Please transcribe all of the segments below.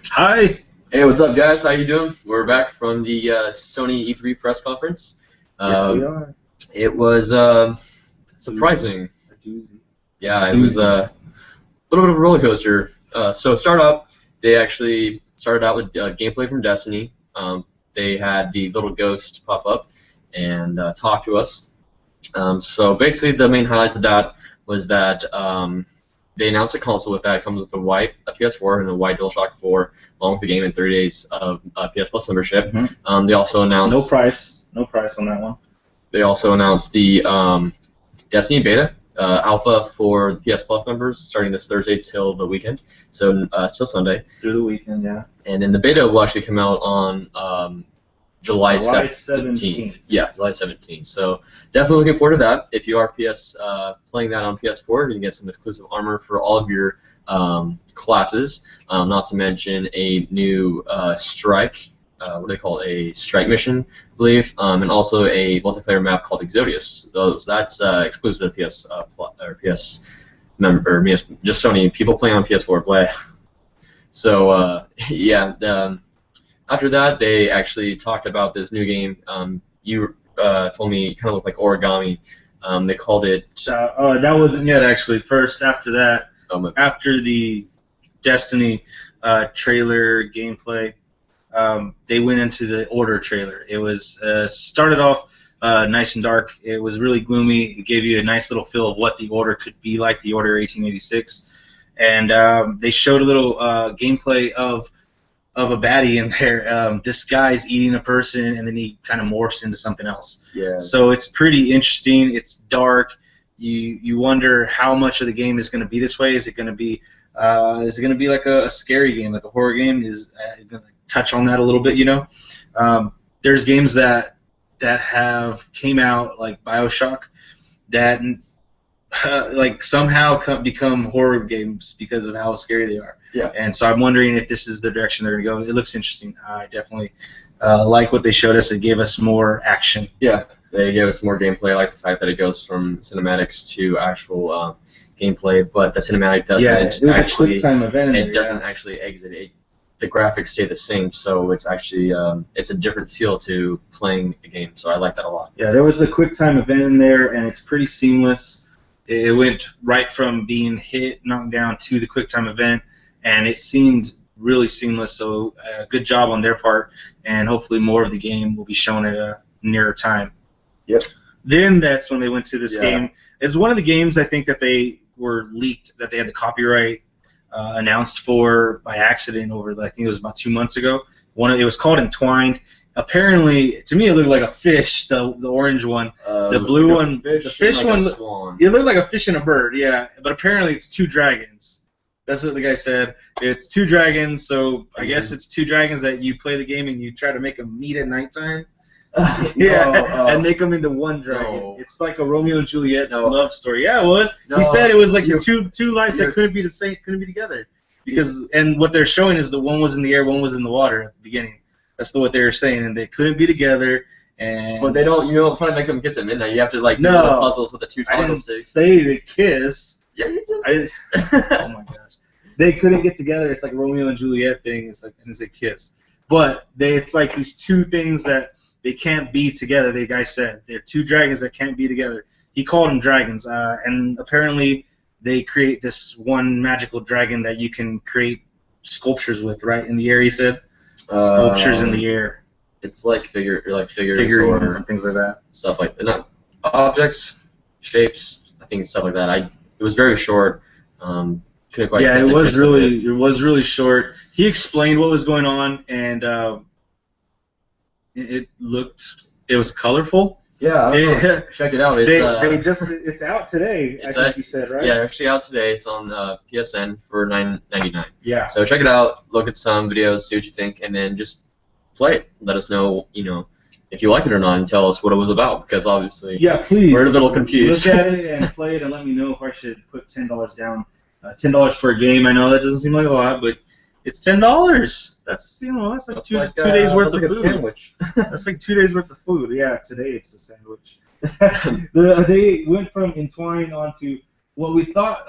Hi. Hey, what's up, guys? How you doing? We're back from the Sony E3 press conference. Yes, we Um, are. it was surprising. A doozy. Yeah, it was a little bit of a roller coaster. So start up, they actually started out with gameplay from Destiny. They had the little ghost pop up and talk to us. So basically, the main highlights of that was that they announced a console with that. It comes with a PS4 and a white DualShock 4, along with the game and 30 days of PS Plus membership. They also announced No price on that one. they also announced the Destiny beta alpha for PS Plus members starting this Thursday till the weekend, so till Sunday. Through the weekend, yeah. And then the beta will actually come out on July 17th. Yeah, July 17th. So definitely looking forward to that. If you are playing that on PS4, you can get some exclusive armor for all of your classes. Not to mention a new strike. What do they call it? A strike mission, I believe, and also a multiplayer map called Exodius. That's exclusive to PS member, or just Sony. People playing on PS4 play. So yeah. After that, they actually talked about this new game. You told me it kind of looked like origami. They called it. That wasn't yet, actually. First, after that, Um, after the Destiny trailer gameplay, they went into the Order trailer. It was started off nice and dark. It was really gloomy. It gave you a nice little feel of what the Order could be like, the Order 1886. And they showed a little gameplay of a baddie in there. This guy's eating a person, and then he kind of morphs into something else. Yeah. So it's pretty interesting. It's dark. You wonder how much of the game is going to be this way. Is it going to be like a scary game, like a horror game? Is going to touch on that a little bit, you know? There's games that have came out like BioShock that like somehow become horror games because of how scary they are. Yeah. And so I'm wondering if this is the direction they're going to go. It looks interesting. I definitely like what they showed us. It gave us more action. Yeah, they gave us more gameplay. I like the fact that it goes from cinematics to actual gameplay, but the cinematic doesn't it was actually. a quick time event. It doesn't actually exit. The graphics stay the same, so it's actually it's a different feel to playing a game. So I like that a lot. Yeah, there was a quick time event in there, and it's pretty seamless. It went right from being knocked down to the quick time event, and it seemed really seamless. So good job on their part, and hopefully more of the game will be shown at a nearer time. Yep. Then that's when they went to this game. It's one of the games I think that they were leaked, that they had the copyright announced for by accident over, I think it was about 2 months ago. It was called Entwined. Apparently, to me, it looked like a fish, the orange one. The blue one, the fish one, it looked like a fish and a bird, yeah. But apparently, it's two dragons. That's what the guy said. It's two dragons, so I guess it's two dragons that you play the game and you try to make them meet at nighttime. And make them into one dragon. No. It's like a Romeo and Juliet love story. Yeah, it was. No. He said it was like the two lives that couldn't be the same, couldn't be together. And what they're showing is the one was in the air, one was in the water at the beginning. That's what they were saying, and they couldn't be together. But they don't. You don't try to make them kiss at midnight. You have to do the puzzles with the two toggle sticks. I didn't say they kiss. Yeah, you just. Oh my gosh, they couldn't get together. It's like a Romeo and Juliet thing. It's a kiss, but it's like these two things that they can't be together. The guy said they're two dragons that can't be together. He called them dragons, and apparently they create this one magical dragon that you can create sculptures with, right in the air. He said. Sculptures in the air. It's like figures figurines and things like that. Stuff like that. Not objects, shapes. I think stuff like that. It was very short. Couldn't quite. Yeah, it was really short. He explained what was going on, and it was colorful. Yeah, check it out. It's out today. I think he said, right? Yeah, actually out today. It's on PSN for $9.99. Yeah. So check it out. Look at some videos, see what you think, and then just play it. Let us know, if you liked it or not, and tell us what it was about. Because obviously, please. We're a little confused. Look at it and play it, and let me know if I should put $10 down. $10 for a game. I know that doesn't seem like a lot, but it's $10. That's that's like two days worth of food. A sandwich. That's like 2 days worth of food. Yeah, today it's a sandwich. They went from Entwined onto what we thought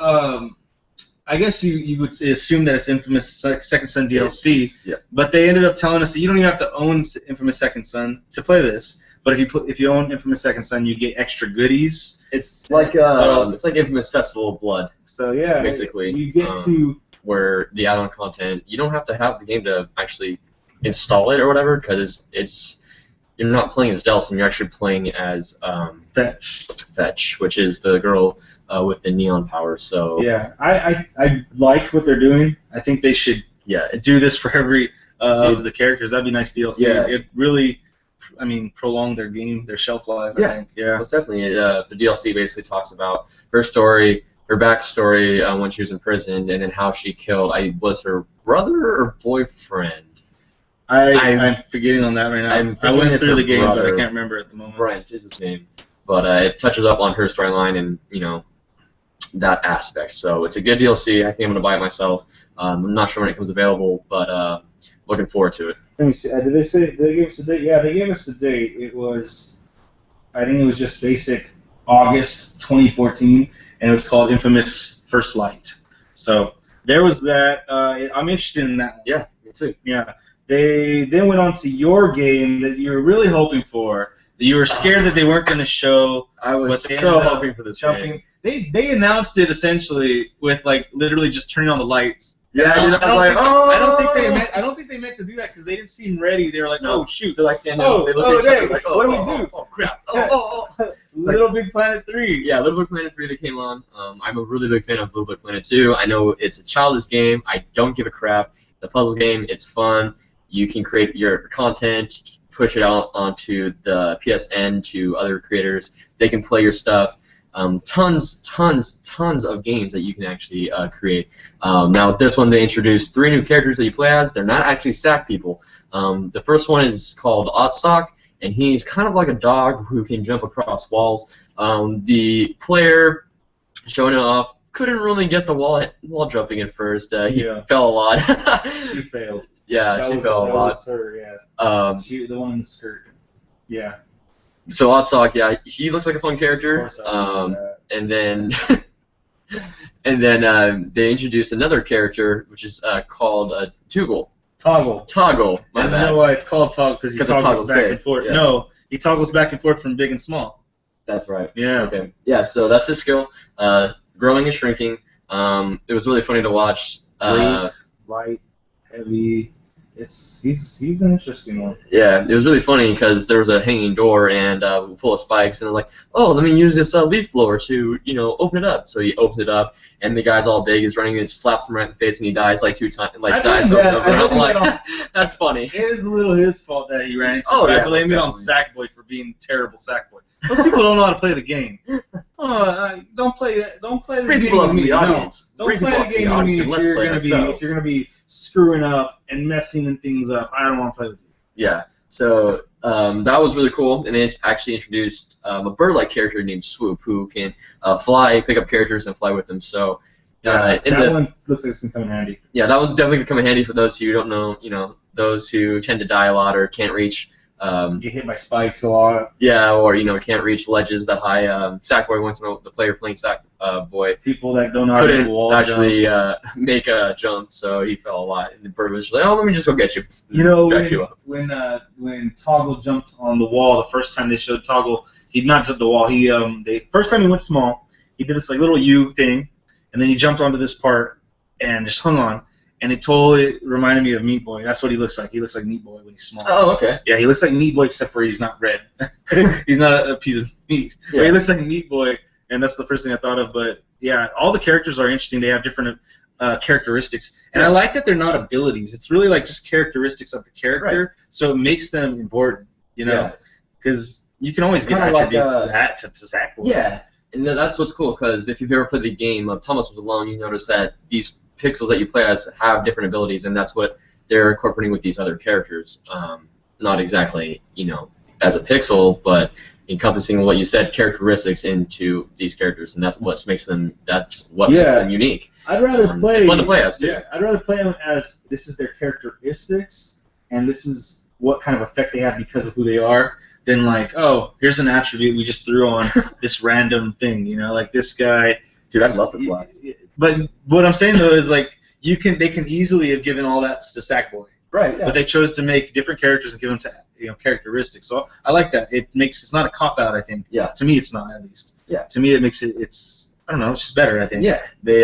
I guess you would assume that it's Infamous Second Son DLC, Yeah. but they ended up telling us that you don't even have to own Infamous Second Son to play this. But if you own Infamous Second Son, you get extra goodies. It's like it's like Infamous Festival of Blood. So yeah, basically you get to where the add-on content, you don't have to have the game to actually install it or whatever, because you're not playing as Delsin, you're actually playing as Fetch, which is the girl with the neon power. So yeah, I like what they're doing. I think they should do this for every of the characters. That'd be nice DLC. Yeah. It really, I mean, prolong their shelf life. Yeah. I think. Yeah. Most definitely. The DLC basically talks about her story, her backstory when she was imprisoned, and then how she killed. Was her brother or boyfriend? I'm forgetting on that right now. I went through the game, but I can't remember at the moment. Brent is his name, but it touches up on her storyline and that aspect. So it's a good DLC. I think I'm gonna buy it myself. I'm not sure when it comes available, but looking forward to it. Let me see. Did they give us a date? Yeah, they gave us a date. I think it was just basic August 2014, and it was called Infamous First Light. So there was that. I'm interested in that one. Yeah, me too. Yeah. They then went on to your game that you were really hoping for. That you were scared that they weren't going to show. I was so hoping for this game. They announced it essentially with literally just turning on the lights. Yeah, I don't think they meant to do that because they didn't seem ready. They were like, oh shoot. They're like standing up. They look at each other like, what do we do? Oh crap. Little Big Planet 3. Yeah, Little Big Planet 3 that came on. I'm a really big fan of Little Big Planet 2. I know it's a childish game. I don't give a crap. It's a puzzle game. It's fun. You can create your content, push it out onto the PSN to other creators. They can play your stuff. Tons of games that you can actually create. Now, with this one, they introduced 3 new characters that you play as. They're not actually sack people. The first one is called Oddsock, and he's kind of like a dog who can jump across walls. The player showing it off couldn't really get the wall jumping at first. He fell a lot. She failed. Yeah, she fell a lot. Was her, yeah. The one in the skirt. Yeah. So Oddsock, yeah, he looks like a fun character. And then they introduced another character, which is called Toggle. Toggle. I don't know why it's called Toggle because he toggles back and forth. Yeah. No, he toggles back and forth from big and small. That's right. Yeah. Okay. Yeah. So that's his skill. Growing and shrinking. It was really funny to watch. Light, heavy. He's an interesting one. Yeah, it was really funny because there was a hanging door and full of spikes, and they're like, "Oh, let me use this leaf blower to, open it up." So he opens it up, and the guy's all big, he's running, and slaps him right in the face, and he dies 2 times, dies over and over. I'm like, that's funny. It is a little his fault that he ran into. Oh, yeah, I blame it on Sackboy for being terrible Sackboy. Those people don't know how to play the game. Don't play the game with me. No. Don't play the game with me if you're gonna be screwing up and messing things up. I don't want to play with you. Yeah. So that was really cool, and it actually introduced a bird-like character named Swoop, who can fly, pick up characters, and fly with them. So that one looks like it's gonna come in handy. Yeah, that one's definitely gonna come in handy for those who don't know, those who tend to die a lot or can't reach. Get hit by spikes a lot. Yeah, or can't reach ledges that high. Sackboy once the player playing Sackboy. People that don't know how to make wall actually make a jump, so he fell a lot. And the bird was just like, "Oh, let me just go get you." When Toggle jumped on the wall the first time they showed Toggle, he not jumped the wall. First time he went small, he did this little U thing, and then he jumped onto this part and just hung on. And it totally reminded me of Meat Boy. That's what he looks like. He looks like Meat Boy when he's small. Oh, okay. Yeah, he looks like Meat Boy except for he's not red. He's not a piece of meat. Yeah. But he looks like Meat Boy, and that's the first thing I thought of. But yeah, all the characters are interesting. They have different characteristics, and I like that they're not abilities. It's really just characteristics of the character, right. So it makes them important. Because you can always get attributes to Sackboy. Yeah, and that's what's cool. Because if you've ever played the game of Thomas Was Alone, you notice that these pixels that you play as have different abilities, and that's what they're incorporating with these other characters. Not exactly, as a pixel, but encompassing what you said, characteristics into these characters, and that's what makes them. Makes them unique. I'd rather play. Fun to play as too. Yeah, I'd rather play them as this is their characteristics, and this is what kind of effect they have because of who they are. Than here's an attribute we just threw on this random thing. This guy. Dude, I'd love to play. But what I'm saying though is like they can easily have given all that to Sackboy. Right. Yeah. But they chose to make different characters and give them characteristics. So I like that. It's not a cop out. I think. Yeah. To me, it's not at least. Yeah. To me, it makes it's I don't know. It's just better. I think. Yeah. They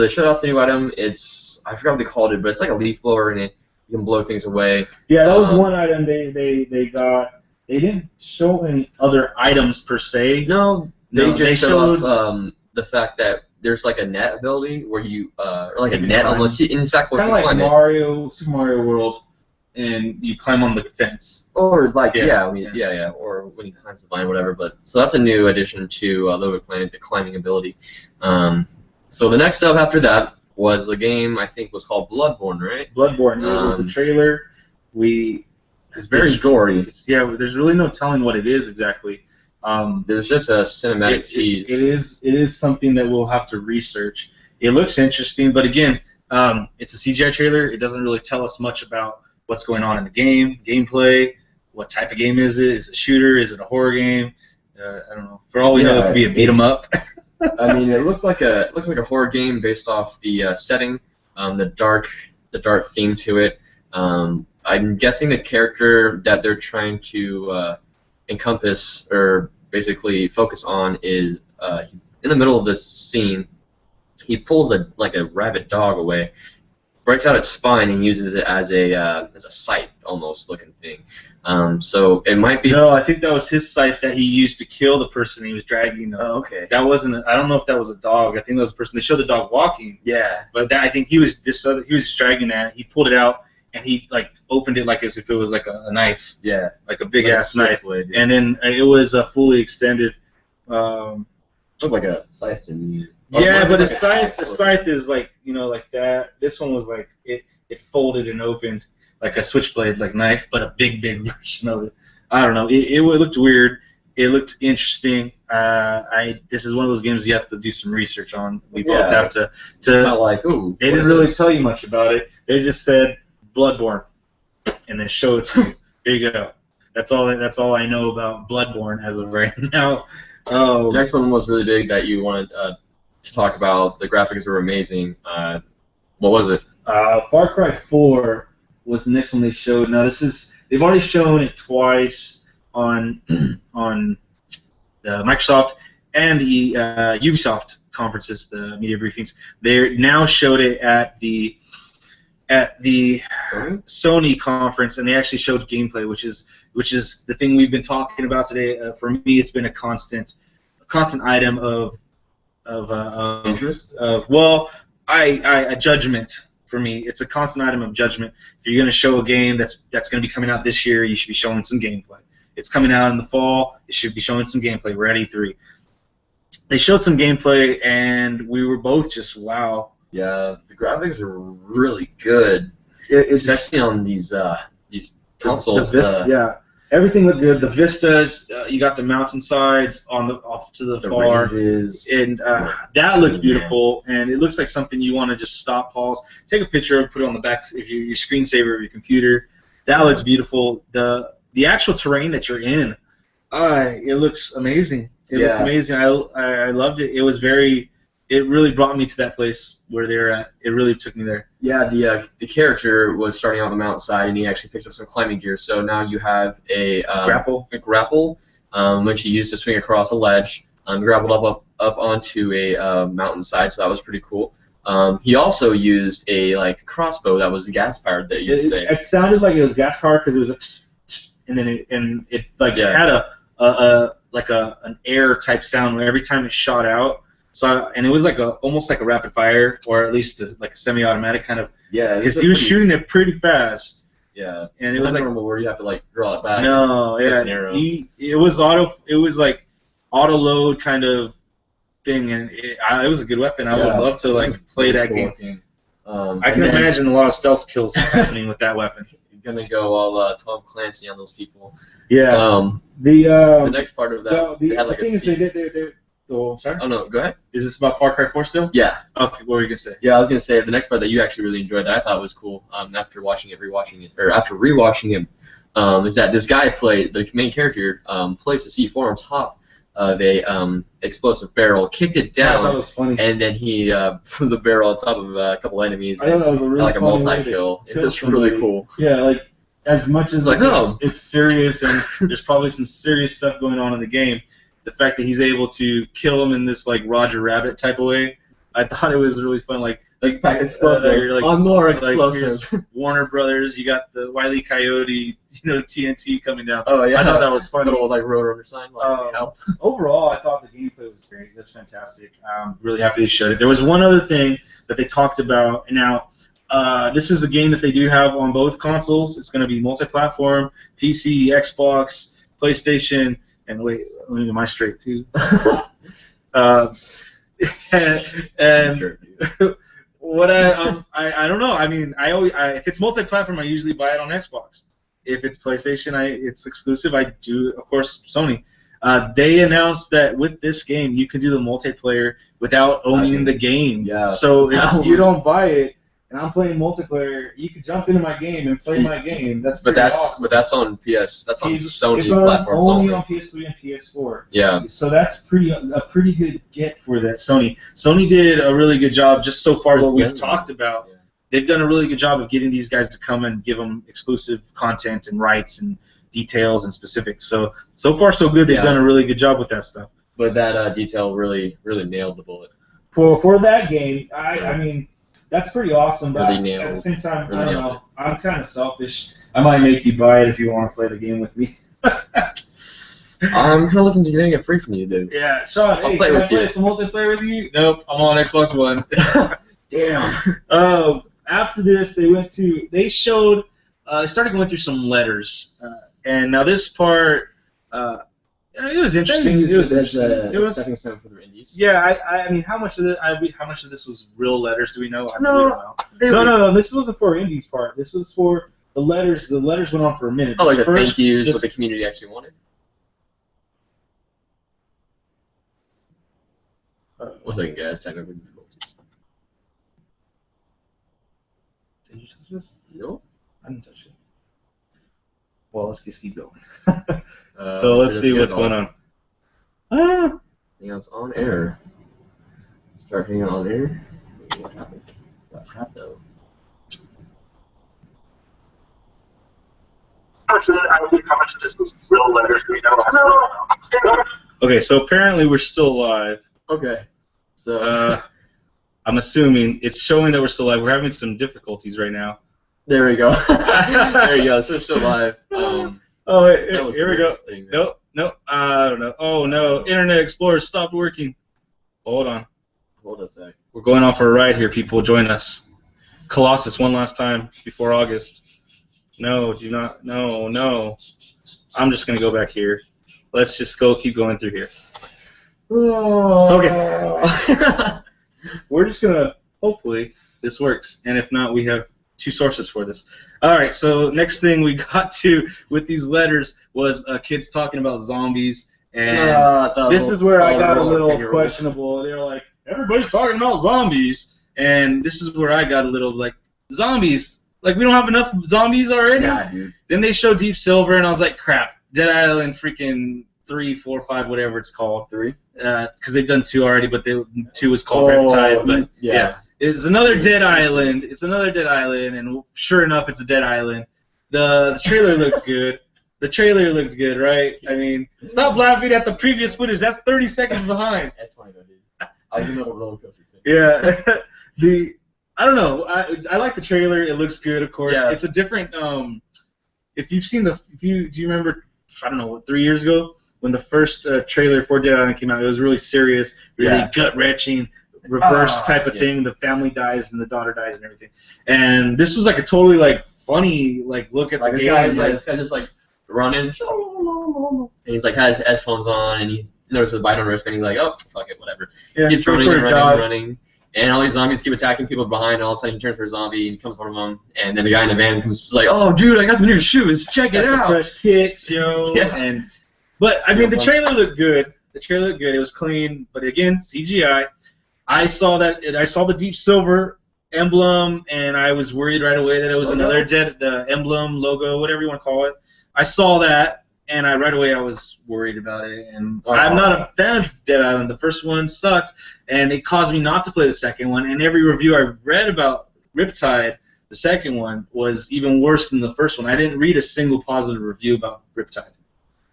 showed off the new item. I forgot what they called it, but it's like a leaf blower, and you can blow things away. Yeah, that was one item they got. They didn't show any other items per se. No, they showed off the fact that there's like a net ability where you or like a net almost in Sackboy. Kind of like Super Mario World, and you climb on the fence. Or like or when he climbs the vine or whatever. But so that's a new addition to Little Big Planet, the climbing ability. So the next up after that was a game I think was called Bloodborne, right? Bloodborne. It was a trailer. It's very gory. There's really no telling what it is exactly. There's just a cinematic tease. It is something that we'll have to research. It looks interesting, but again, it's a CGI trailer. It doesn't really tell us much about what's going on in the gameplay. What type of game is it? Is it a shooter? Is it a horror game? I don't know. For all we know, it could be a beat 'em up. I mean, it looks like a horror game based off the setting, the dark theme to it. I'm guessing the character that they're trying to encompass or basically focus on is in the middle of this scene. He pulls a rabid dog away, breaks out its spine, and uses it as a scythe almost looking thing. So it might be. No, I think that was his scythe that he used to kill the person he was dragging. Oh, okay. That wasn't. I don't know if that was a dog. I think that was a person. They showed the dog walking. Yeah. But I think he was just dragging that. He pulled it out. And he opened it like as if it was like a knife, like a big ass knife, blade, and then it was fully extended. Looked like a scythe to me. Yeah, but the scythe is like like that. This one was like it folded and opened like a switchblade like knife, but a big version of it. I don't know. It looked weird. It looked interesting. This is one of those games you have to do some research on. We both have to. Not like ooh. They didn't really tell you much about it. They just said Bloodborne, and then show it to you. Here you go. That's all I know about Bloodborne as of right now. The next one was really big that you wanted to talk about. The graphics were amazing. What was it? Far Cry 4 was the next one they showed. Now they've already shown it twice on the Microsoft and the Ubisoft conferences, the media briefings. They now showed it at the Sony conference, and they actually showed gameplay, which is the thing we've been talking about today. For me, it's been a constant item of interest. A judgment for me. It's a constant item of judgment. If you're going to show a game that's going to be coming out this year, you should be showing some gameplay. It's coming out in the fall. It should be showing some gameplay. We're at E3. They showed some gameplay, and we were both just wow. Yeah, the graphics are really good, especially on these consoles. Everything looked good. The vistas, you got the mountainsides off to the far, ranges, and that looked beautiful. And it looks like something you want to just stop, pause, take a picture of, put it on the back if your screensaver of your computer. That looks beautiful. The actual terrain that you're in, it looks amazing. It looks amazing. I loved it. It was very. It really brought me to that place where they're at. It really took me there. Yeah, the character was starting on the mountainside, and he actually picks up some climbing gear. So now you have a grapple, which he used to swing across a ledge. Grappled up onto a mountainside, so that was pretty cool. He also used a crossbow that was gas powered. That you'd say it sounded like it was gas powered because it was and then it had an air type sound where every time it shot out. So and it was almost like a rapid fire, or at least a semi-automatic kind of. Yeah. Because he was shooting it pretty fast. Yeah. And it was normal where you have to draw it back. No, yeah. It was auto load kind of thing, and it was a good weapon. I would love to play that game. I can imagine a lot of stealth kills happening with that weapon. You're gonna go all Tom Clancy on those people. Yeah. The next part of that. The thing is, they're sorry? Oh no, go aheed. Is this about Far Cry 4 still? Yeah. Okay, what were you gonna say? Yeah, I was gonna say the next part that you actually really enjoyed that I thought was cool. After rewatching it, is that this guy the main character, plays the C4 on top of a explosive barrel, kicked it down, that was funny. and then he threw the barrel on top of a couple enemies. I thought that was a really like a funny multi-kill. way to It's really somebody. cool. Yeah, like as much as Like, it's serious and there's probably some serious stuff going on in the game. The fact that he's able to kill him in this like Roger Rabbit type of way, I thought it was really fun. Like let's pack explosives you're like, on more like, explosives. here's Warner Brothers, you got the Wile E. Coyote, TNT coming down. Oh yeah, I thought that was funny. Little like Roadrunner sign. Like, help. Overall, I thought the gameplay was great. That's fantastic. I'm really happy they showed it. There was one other thing that they talked about. And now, this is a game that they do have on both consoles. It's going to be multi-platform, PC, Xbox, PlayStation, and wait, let me get my straight too. And Sure. what I don't know. I mean, if it's multi-platform, I usually buy it on Xbox. If it's PlayStation, it's exclusive. I do, of course, Sony. They announced that with this game, you can do the multiplayer without owning the game. Yeah. So if you don't buy it, and I'm playing multiplayer, you can jump into my game and play my game. That's But pretty that's awesome. on PS. That's on Sony It's platforms only on PS3 and PS4. Yeah. So that's a pretty good get for that Sony. Sony did a really good job just so far what we've talked about. Yeah. They've done a really good job of getting these guys to come and give them exclusive content and rights and details and specifics. So far so good. They've done a really good job with that stuff. But that detail really nailed the bullet. For that game, I mean, that's pretty awesome. But Really at the same time, really I don't nailed know. I'm kind of selfish. I might make you buy it if you want to play the game with me. I'm kind of looking to getting it free from you, dude. Yeah, Sean, I'll hey, play can I with play you. some multiplayer with you? Nope, I'm on Xbox One. Damn. After this, they showed, started going through some letters. And now this part, it was interesting. It was interesting. It was stepping stone for the indies. Yeah, I mean, how much of this was real letters? Do we know? I No. really don't know. No. This wasn't for Indies part. This was for the letters. The letters went on for a minute. Oh, like the First, thank yous, just- what the community actually wanted. One second, guys. Technical difficulties. Did you touch this? No. I didn't touch it. Well, let's just keep going. So So let's see what's going on. Hang on, it's on air. Start hanging on air. What happened? That's hot though. How much of this was real letters? Do we know? Okay, so apparently we're still live. Okay. So I'm assuming it's showing that we're still live. We're having some difficulties right now. there we go. There you go. So we're still live. Oh, wait, That was here the we go. weirdest thing, man. Nope. I don't know. Oh no, Internet Explorer stopped working. Hold on. Hold a sec. We're going on for a ride here, people. Join us. Colossus one last time before August. No, do not. No. I'm just gonna go back here. Let's just keep going through here. Okay. We're just gonna. Hopefully this works, and if not, we have two sources for this. All right. So next thing we got to with these letters was kids talking about zombies, and this is where I got a little questionable. They were like, everybody's talking about zombies, and this is where I got a little like, zombies. Like, we don't have enough zombies already? Yeah, dude. Then they showed Deep Silver, and I was like, crap. Dead Island freaking 3, 4, 5, whatever it's called. 3? Because they've done 2 already, but 2 was called Riptide. But yeah. It's another Dead Island. It's another Dead Island, and sure enough, it's a Dead Island. The trailer looked good. The trailer looked good, right? I mean, stop laughing at the previous footage. That's 30 seconds behind. That's funny though, dude. I was in a roller coaster thing. Yeah. I don't know. I like the trailer. It looks good, of course. Yeah. It's a different. If you've seen do you remember? I don't know, 3 years ago when the first trailer for Dead Island came out. It was really serious, really gut wrenching, reverse type of thing. The family dies and the daughter dies and everything. And this was like a totally like funny like look at Like the this game. guy, this guy just like running, and he's like has headphones on, and he notices the bite on risk, and he's like, oh fuck it, whatever. Yeah, Keeps go running for and a running, jog. running. And all these zombies keep attacking people behind, and all of a sudden he turns for a zombie, and becomes one of them, and then the guy in the van comes like, oh, dude, I got some new shoes, check it Got some out. fresh kicks, yo. Yeah. But I mean, the fun. trailer looked good. The trailer looked good. It was clean, but again, CGI. I saw the Deep Silver emblem, and I was worried right away that it was Logo? another the emblem, logo, whatever you want to call it. I saw that, and right away I was worried about it. And I'm not a fan of Dead Island. The first one sucked, and it caused me not to play the second one. And every review I read about Riptide, the second one, was even worse than the first one. I didn't read a single positive review about Riptide.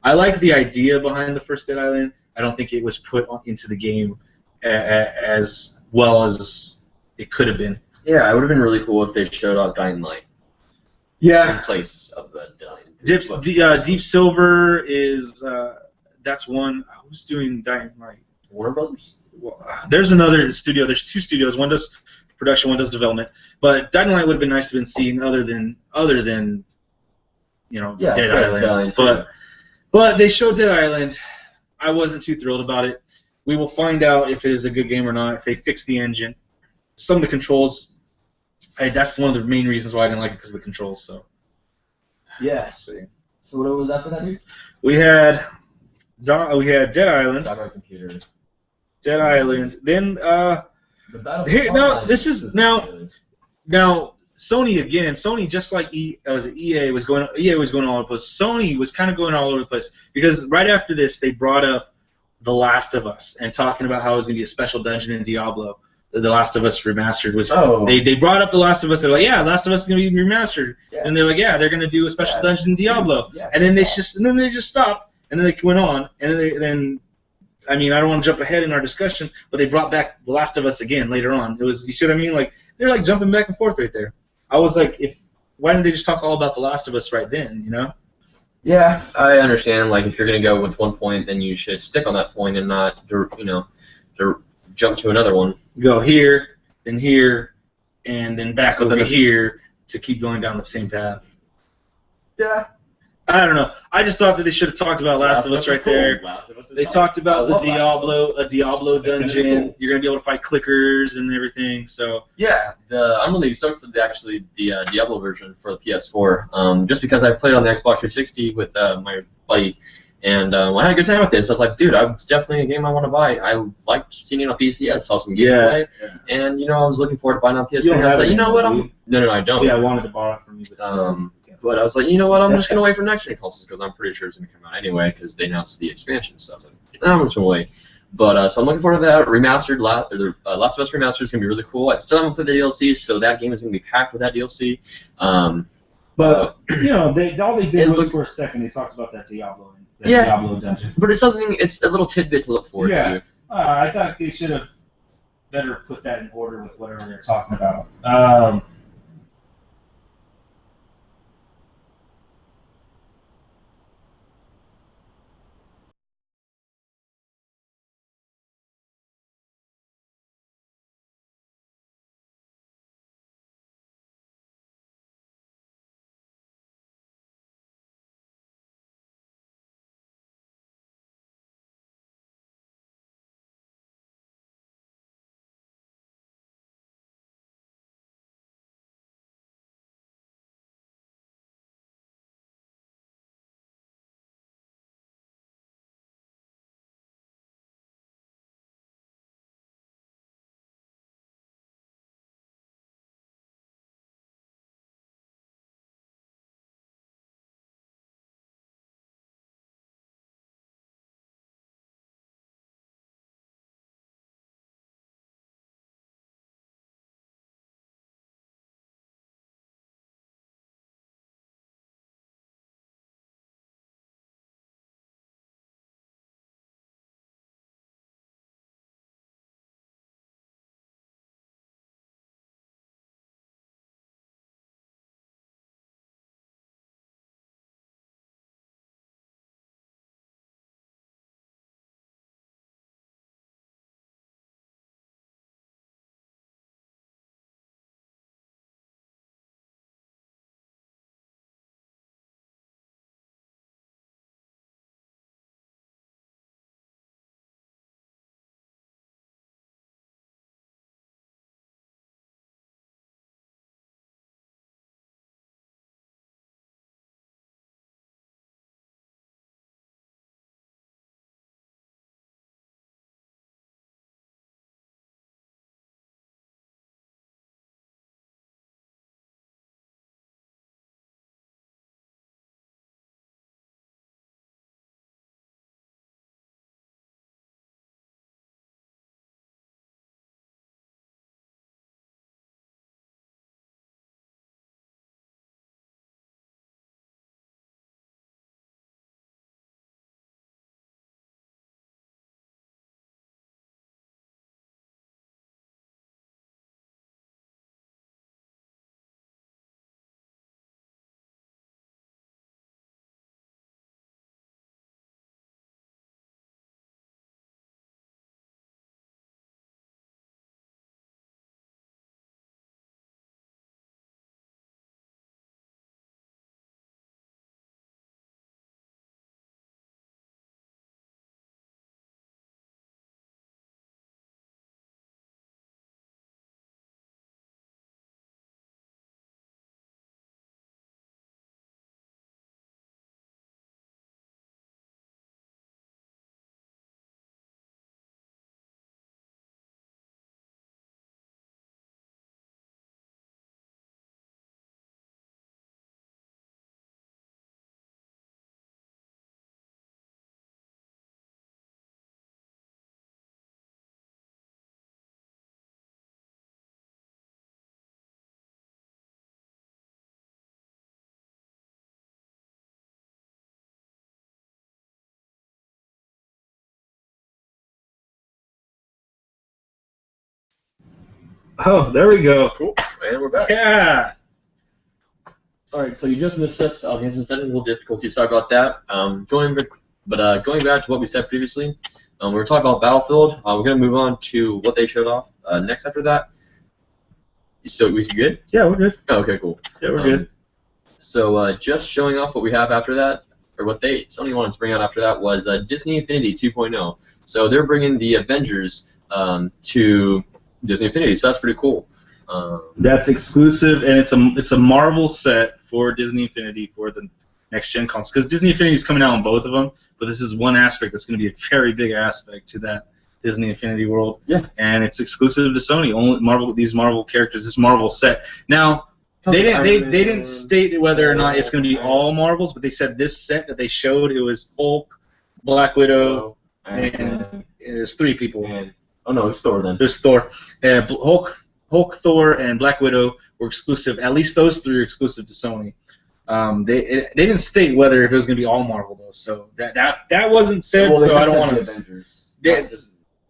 I liked the idea behind the first Dead Island. I don't think it was put into the game as well as it could have been. Yeah, it would have been really cool if they showed off Dying Light. Yeah. In place of the Dying. Deep Silver is that's one. Who's doing Dying Light? Warner Brothers. Well, there's another studio. There's two studios. One does production, one does development. But Dying Light would have been nice to have been seen other than Dead Island. But they showed Dead Island. I wasn't too thrilled about it. We will find out if it is a good game or not. If they fix the engine, some of the controls. That's one of the main reasons why I didn't like it, because of the controls. So. Yeah. So what was after that, dude? We had Dead Island. Cyber computer. Dead Island. Then now Sony again. Sony, just like EA was going all over the place. Sony was kind of going all over the place because right after this they brought up The Last of Us and talking about how it was going to be a special dungeon in Diablo. The Last of Us Remastered was. Oh. They brought up The Last of Us. They're like, yeah, Last of Us is going to be remastered. Yeah. And they're like, yeah, they're going to do a special dungeon in Diablo. Yeah, and then they just stopped. And then they went on. And then I don't want to jump ahead in our discussion, but they brought back The Last of Us again later on. It was, you see what I mean? Like they're like jumping back and forth right there. I was like, why didn't they just talk all about The Last of Us right then? You know? Yeah, I understand. Like if you're going to go with one point, then you should stick on that point and not jump to another one. Go here, and then back over here to keep going down the same path. Yeah. I don't know. I just thought that they should have talked about Last of Us right there. They talked about a Diablo dungeon. You're gonna be able to fight clickers and everything. So yeah, I'm really stoked for the Diablo version for the PS4. Just because I've played on the Xbox 360 with my buddy. And I had a good time with it. So I was like, dude, it's definitely a game I want to buy. I liked seeing it on PC. I saw some gameplay. Yeah. And, I was looking forward to buying it on PS4. And I was like, you know what? No, I don't. See, I wanted to borrow it from you. But I was like, you know what? I'm just going to wait for next gen consoles because I'm pretty sure it's going to come out anyway because they announced the expansion stuff. So I'm just going to wait. But so I'm looking forward to that. Remastered, Last of Us Remastered is going to be really cool. I still haven't played the DLC, so that game is going to be packed with that DLC. But, all they did was for a second, they talked about that Diablo. Diablo dungeon. But it's a little tidbit to look forward to. I thought they should have better put that in order with whatever they're talking about. Oh, there we go. Cool. And we're back. Yeah. All right, so you just missed us. Had some technical difficulties. Sorry about that. Going back to what we said previously, we were talking about Battlefield. We're going to move on to what they showed off next after that. We good? Yeah, we're good. Oh, okay, cool. Yeah, we're good. So just showing off what we have after that, or what Sony wanted to bring out after that, was Disney Infinity 2.0. So they're bringing the Avengers to Disney Infinity, so that's pretty cool. That's exclusive, and it's a Marvel set for Disney Infinity for the next gen consoles. Because Disney Infinity is coming out on both of them, but this is one aspect that's going to be a very big aspect to that Disney Infinity world. Yeah. And it's exclusive to Sony. Only these Marvel characters, this Marvel set. Now, they didn't state whether or not it's going to be all Marvels, but they said this set that they showed, it was Hulk, Black Widow, and there's 3 people. Oh no, it's Thor then. There's Thor. Hulk, Thor, and Black Widow were exclusive. At least those 3 are exclusive to Sony. They didn't state whether if it was going to be all Marvel though, so that wasn't said. Well, so I don't want to.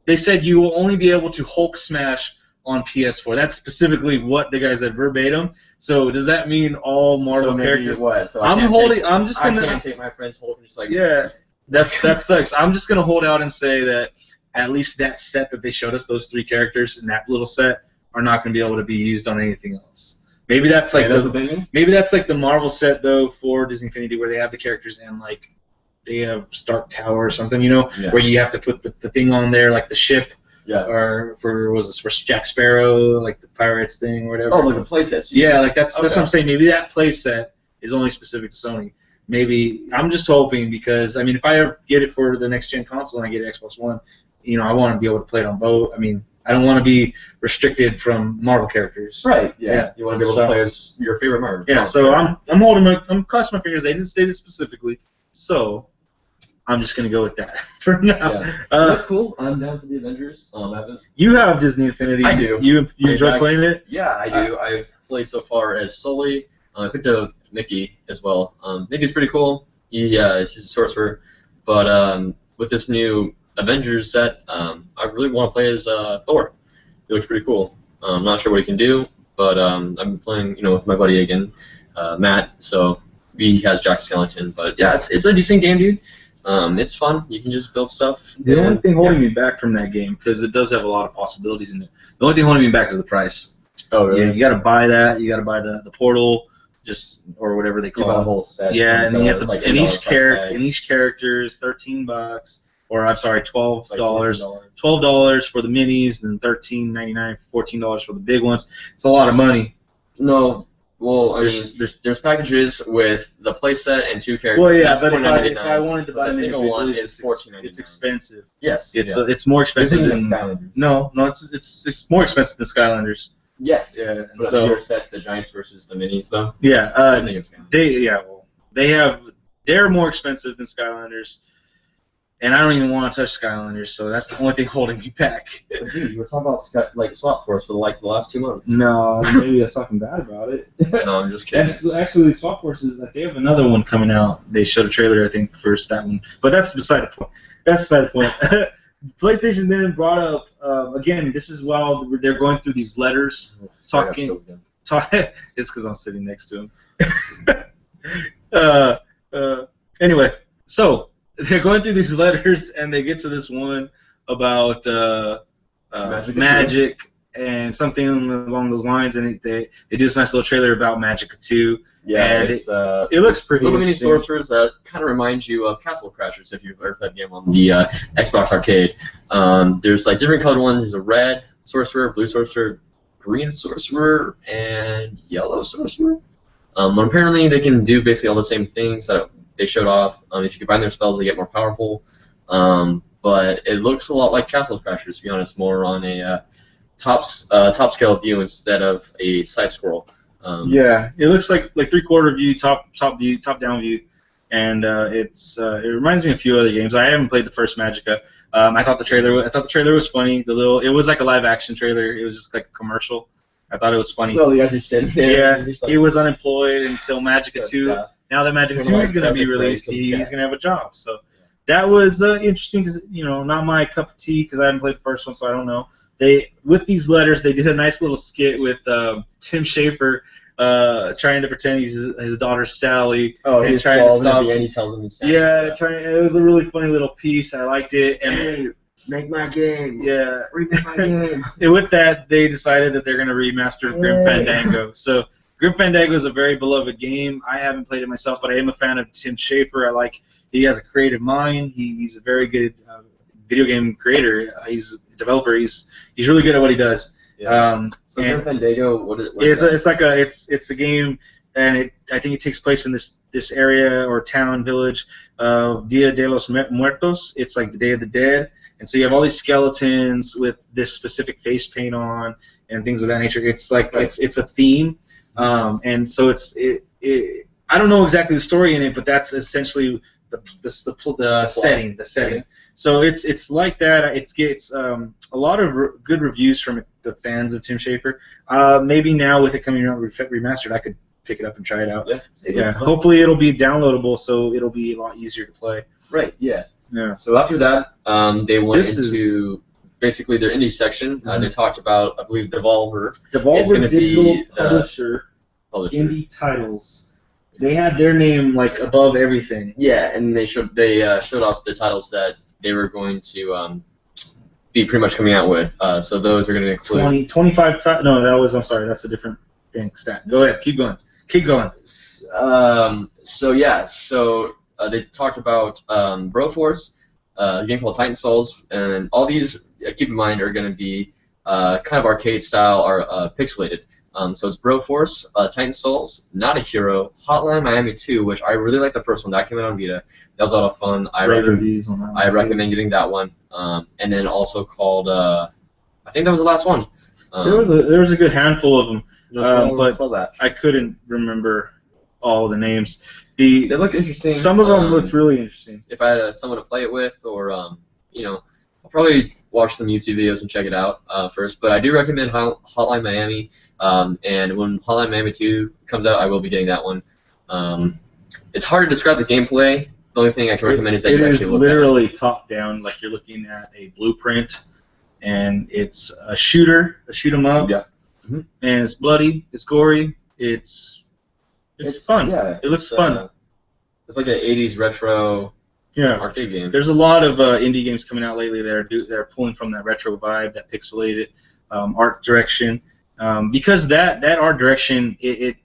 They said you will only be able to Hulk smash on PS4. That's specifically what the guys said verbatim. So does that mean all Marvel characters? What? So I can't take my friend's Hulk and just like. Yeah, that sucks. I'm just gonna hold out and say that at least that set that they showed us, those 3 characters in that little set, are not going to be able to be used on anything else. Maybe that's like the Marvel set though for Disney Infinity, where they have the characters and like they have Stark Tower or something, where you have to put the thing on there, like the ship. Yeah. Or for Jack Sparrow, like the Pirates thing or whatever. Oh, like the playsets. Yeah, like that's what I'm saying. Maybe that playset is only specific to Sony. Maybe I'm just hoping, because I mean, if I ever get it for the next gen console and I get Xbox One, I want to be able to play it on both. I mean, I don't want to be restricted from Marvel characters. Right. Yeah. You want to be able to play as your favorite Marvel. Yeah. So I'm crossing my fingers. They didn't state it specifically, so I'm just gonna go with that for now. Yeah. That's cool. I'm down for the Avengers. You have Disney Infinity. I do. You enjoy playing it? Yeah, I do. I've played so far as Sully. I picked up Mickey as well. Mickey's pretty cool. He's a sorcerer, but with this new Avengers set, I really want to play as Thor. He looks pretty cool. I'm not sure what he can do, but I've been playing, with my buddy again, Matt. So he has Jack Skellington. But yeah, it's a decent game, dude. It's fun. You can just build stuff. The only thing holding me back from that game, because it does have a lot of possibilities in it, the only thing holding me back is the price. Oh, really? Yeah, you got to buy that. You got to buy the portal, or whatever they call it. The whole set. Yeah, and then you have to. Like and each character is $13, or I'm sorry, $12. $12 for the minis, then $13.99, $14 for the big ones. It's a lot of money. No. Well, I mean, there's packages with the playset and 2 characters. Well, yeah, but if I wanted to buy them individually, it's $14.99. It's expensive. Yes. It's more expensive than Skylanders. No, it's more expensive than Skylanders. Yes. Yeah. But so your sets, the Giants versus the Minis, though. Yeah. I think it's Skylanders. They're more expensive than Skylanders. And I don't even want to touch Skylanders, so that's the only thing holding me back. But dude, you were talking about Swap Force for the last 2 months. No, maybe I was talking bad about it. No, I'm just kidding. Actually, Swap Force is They have another one coming out. They showed a trailer, I think, for that one. But that's beside the point. PlayStation then brought up, again, this is while they're going through these letters, talking. It's because I'm sitting next to him. Anyway, so they're going through these letters, and they get to this one about Magic and something along those lines, and they do this nice little trailer about Magic 2. Yeah, and it looks pretty little mini interesting. sorcerers that kind of remind you of Castle Crashers if you've ever played the game on the Xbox Arcade. There's like different colored ones. There's a red sorcerer, blue sorcerer, green sorcerer, and yellow sorcerer. Apparently they can do basically all the same things that they showed off. If you combine their spells, they get more powerful. But it looks a lot like Castle Crashers, to be honest, more on a top scale view instead of a side scroll. Yeah, it looks like 3/4 view, top down view, and it reminds me of a few other games. I haven't played the first Magicka. I thought the trailer was funny. It was like a live action trailer. It was just like a commercial. I thought it was funny. Well, the guy just sitting there. Yeah, he was unemployed until Magicka 2. Now that Magicka 2 is going to be released, he's going to have a job. So that was interesting. To, not my cup of tea because I haven't played the first one, so I don't know. With these letters, they did a nice little skit with Tim Schafer trying to pretend he's his daughter Sally. Oh, and he's trying to falling stop. at the end. He tells him he's Sally. Yeah, it was a really funny little piece. I liked it. And Make my game. yeah, Remake my game. and with that, they decided that they're going to remaster Grim Fandango. So Grim Fandango is a very beloved game. I haven't played it myself, but I am a fan of Tim Schafer. He has a creative mind. He's a very good video game creator. He's a developer. He's really good at what he does. Yeah. So Grim Fandango, what is that? It's a game, and I think it takes place in this area or town village of Dia de los Muertos. It's like the Day of the Dead. And so you have all these skeletons with this specific face paint on and things of that nature. It's like it's a theme, and so I don't know exactly the story in it, but that's essentially the setting. The setting. So it's like that. It gets a lot of good reviews from the fans of Tim Schafer. Maybe now with it coming out remastered, I could pick it up and try it out. Yeah. Hopefully it'll be downloadable, so it'll be a lot easier to play. Right. Yeah. Yeah. So after that, they went into basically their indie section. They talked about, I believe, Devolver. Devolver Digital Publisher, indie titles. They had their name above everything. Yeah, and they showed off the titles that they were going to be pretty much coming out with. So those are going to include 25 titles. No, I'm sorry, that's a different thing. Stat. Go ahead, keep going. They talked about Broforce, a game called Titan Souls, and all these, keep in mind, are going to be kind of arcade style or pixelated. So it's Broforce, Titan Souls, Not a Hero, Hotline Miami 2, which I really like the first one. That came out on Vita. That was a lot of fun. I recommend getting that one. And then also called, I think that was the last one. There was a good handful of them, but I couldn't remember all the names. They look interesting. Some of them looked really interesting. If I had someone to play it with, or I'll probably watch some YouTube videos and check it out first. But I do recommend Hotline Miami, and when Hotline Miami 2 comes out, I will be getting that one. It's hard to describe the gameplay. The only thing I can recommend is that you actually look at it. It is literally top down, like you're looking at a blueprint, and it's a shoot 'em up. Yeah. Mm-hmm. And it's bloody, it's gory, it's fun. Yeah, it looks fun. It's like an 80s retro arcade game. There's a lot of indie games coming out lately that are pulling from that retro vibe, that pixelated art direction. Because that art direction, it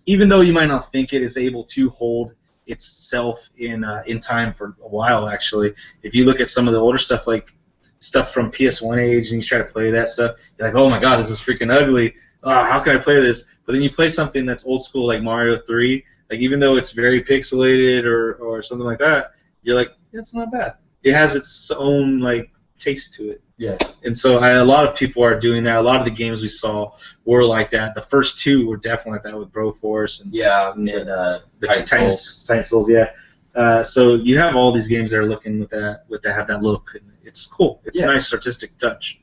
even though you might not think it, is able to hold itself in time for a while. Actually, if you look at some of the older stuff, like stuff from PS1 age, and you try to play that stuff, you're like, oh my god, this is freaking ugly. How can I play this? But then you play something that's old school, like Mario 3. Like even though it's very pixelated or something like that, you're like, it's not bad. It has its own taste to it. Yeah. And so a lot of people are doing that. A lot of the games we saw were like that. The first two were definitely like that with Broforce and the Titan Souls. Yeah. So you have all these games that are looking that have that look. It's cool. It's a nice artistic touch.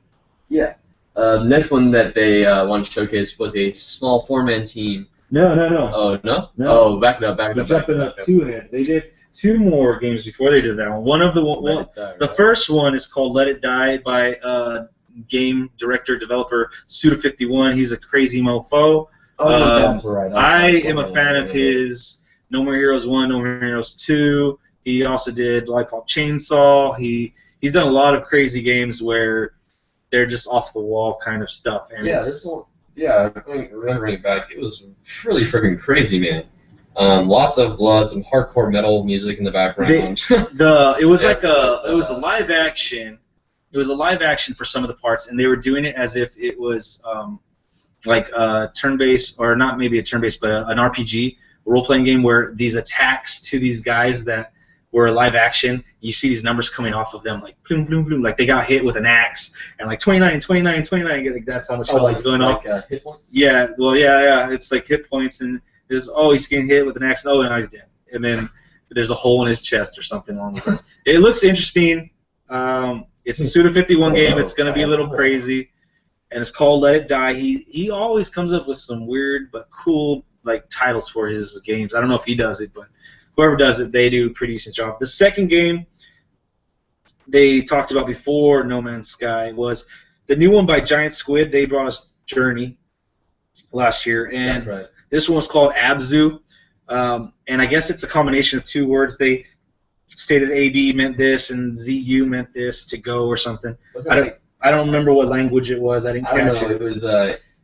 Yeah. The next one that they wanted to showcase was a small four-man team. No. Oh, no? No. Oh, back it up. We're jumping up two ahead. They did two more games before they did that one. One of the first one is called Let It Die by game director developer Suda51. He's a crazy mofo. Oh, that's right. I am a fan of his. No More Heroes 1, No More Heroes 2. He also did Lightfall Chainsaw. He's done a lot of crazy games where they're just off the wall kind of stuff. And remembering it back, it was really freaking crazy, man. Lots of blood, some hardcore metal music in the background. It was a live action. It was a live action for some of the parts, and they were doing it as if it was turn-based, or not maybe a turn-based, but an RPG, a role-playing game where these attacks to these guys that were live action, you see these numbers coming off of them, like boom, boom, boom, like they got hit with an axe, and like 29, 29, 29, like that's how much health is going off. Hit points? Yeah, well, yeah, it's like hit points, and there's, he's getting hit with an axe, and now he's dead. And then there's a hole in his chest or something along those lines. It looks interesting. It's a Suda51 game. It's going to be a little crazy, and it's called Let It Die. He always comes up with some weird but cool titles for his games. I don't know if he does it, but whoever does it, they do a pretty decent job. The second game they talked about before No Man's Sky was the new one by Giant Squid. They brought us Journey last year, and That's right. this one was called Abzu, and I guess it's a combination of two words. They stated AB meant this and ZU meant this, to go or something. I don't remember what language it was. I didn't catch know. it. It was.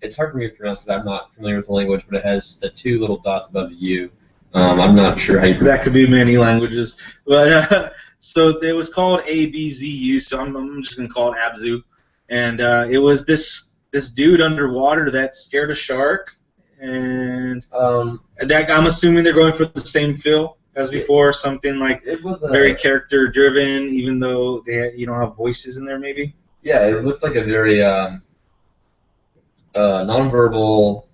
It's hard for me to pronounce because I'm not familiar with the language, but it has the two little dots above the U. I'm not sure how you. That could be many languages, but so it was called ABZU. So I'm just gonna call it Abzu, and it was this dude underwater that scared a shark, and I'm assuming they're going for the same feel as before, something like it was very character driven, even though you don't have voices in there, maybe. Yeah, it looked like a very nonverbal,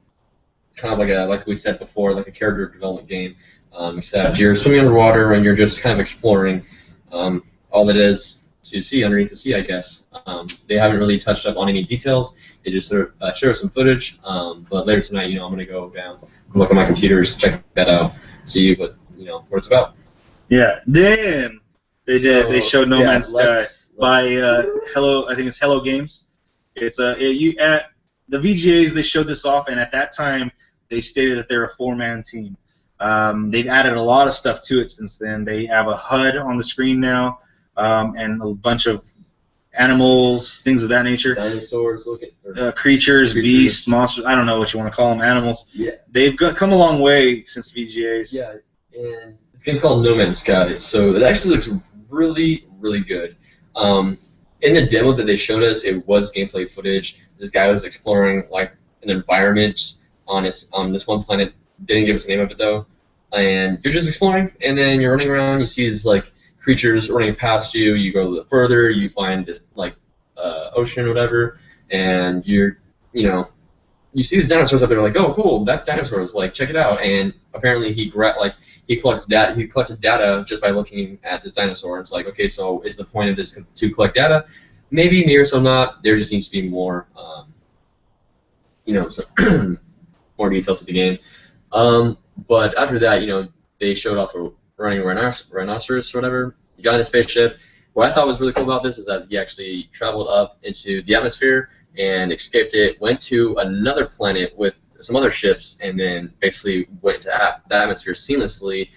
kind of like we said before, like a character development game. Except you're swimming underwater and you're just kind of exploring all it is to see underneath the sea, I guess. They haven't really touched up on any details. They just sort of showed some footage. But later tonight, I'm going to go down, look at my computers, check that out, see what it's about. Yeah. Then they showed No Man's Sky by Hello. I think it's Hello Games. It's at the VGAs. They showed this off, and at that time they stated that they're a 4-man team. They've added a lot of stuff to it since then. They have a HUD on the screen now, and a bunch of animals, things of that nature. Dinosaurs, creatures, beasts, monsters. I don't know what you want to call them. Animals. Yeah. They've come a long way since VGAs. Yeah, and this game's called No Man's Sky, so it actually looks really, really good. In the demo that they showed us, it was gameplay footage. This guy was exploring like an environment on this one planet. Didn't give us the name of it though. And you're just exploring, and then you're running around. You see these like creatures running past you. You go a little further. You find this like ocean or whatever, and you see these dinosaurs up there. Like, oh, cool, that's dinosaurs. Like, check it out. And apparently he collects data. He collected data just by looking at this dinosaur. It's like, okay, so is the point of this to collect data? Maybe or so not. There just needs to be more, more detail to the game. But after that, they showed off a running rhinoceros or whatever. You got in a spaceship. What I thought was really cool about this is that he actually traveled up into the atmosphere and escaped it, went to another planet with some other ships, and then basically went to the atmosphere seamlessly,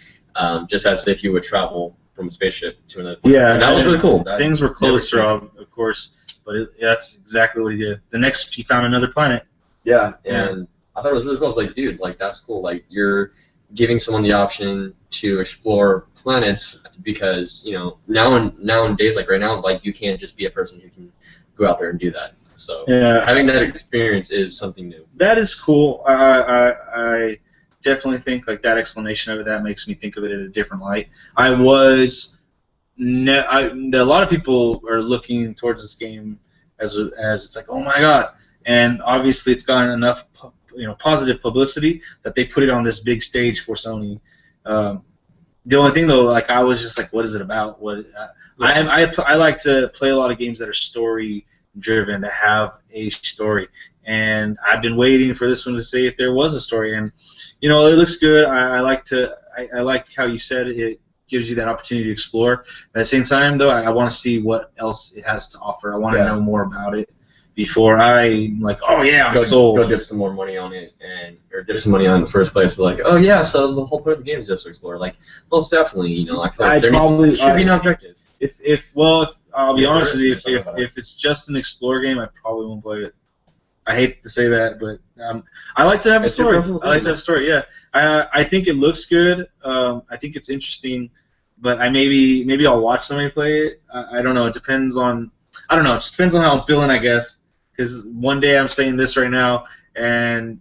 just as if you would travel from a spaceship to another planet. Yeah, and that was really cool. Things were closer, of course, but that's exactly what he did. The next, he found another planet. Yeah, and I thought it was really cool. I was like, dude, like that's cool. Like you're giving someone the option to explore planets because nowadays, like right now, like you can't just be a person who can go out there and do that. So having that experience is something new. That is cool. I definitely think like that explanation of it, that makes me think of it in a different light. A lot of people are looking towards this game as it's like, oh my god, and obviously it's gotten enough positive publicity that they put it on this big stage for Sony. The only thing though, like I was just like, what is it about? I like to play a lot of games that are story driven, to have a story, and I've been waiting for this one to see if there was a story, and it looks good. I like how you said it gives you that opportunity to explore. At the same time though, I want to see what else it has to offer. I want to know more about it before I'm like, oh yeah, I'm sold. Go dip some more money on it, or dip some money on it in the first place. But like, oh yeah, so the whole point of the game is just to explore. Like, most definitely, I feel like there should be an objective. If I'll be honest with you, if it's just an explore game, I probably won't play it. I hate to say that, but I like to have a story. I like to have a story. Yeah, I think it looks good. I think it's interesting, but maybe I'll watch somebody play it. I don't know. It depends on. I don't know. It just depends on how I'm feeling, I guess. Because one day I'm saying this right now, and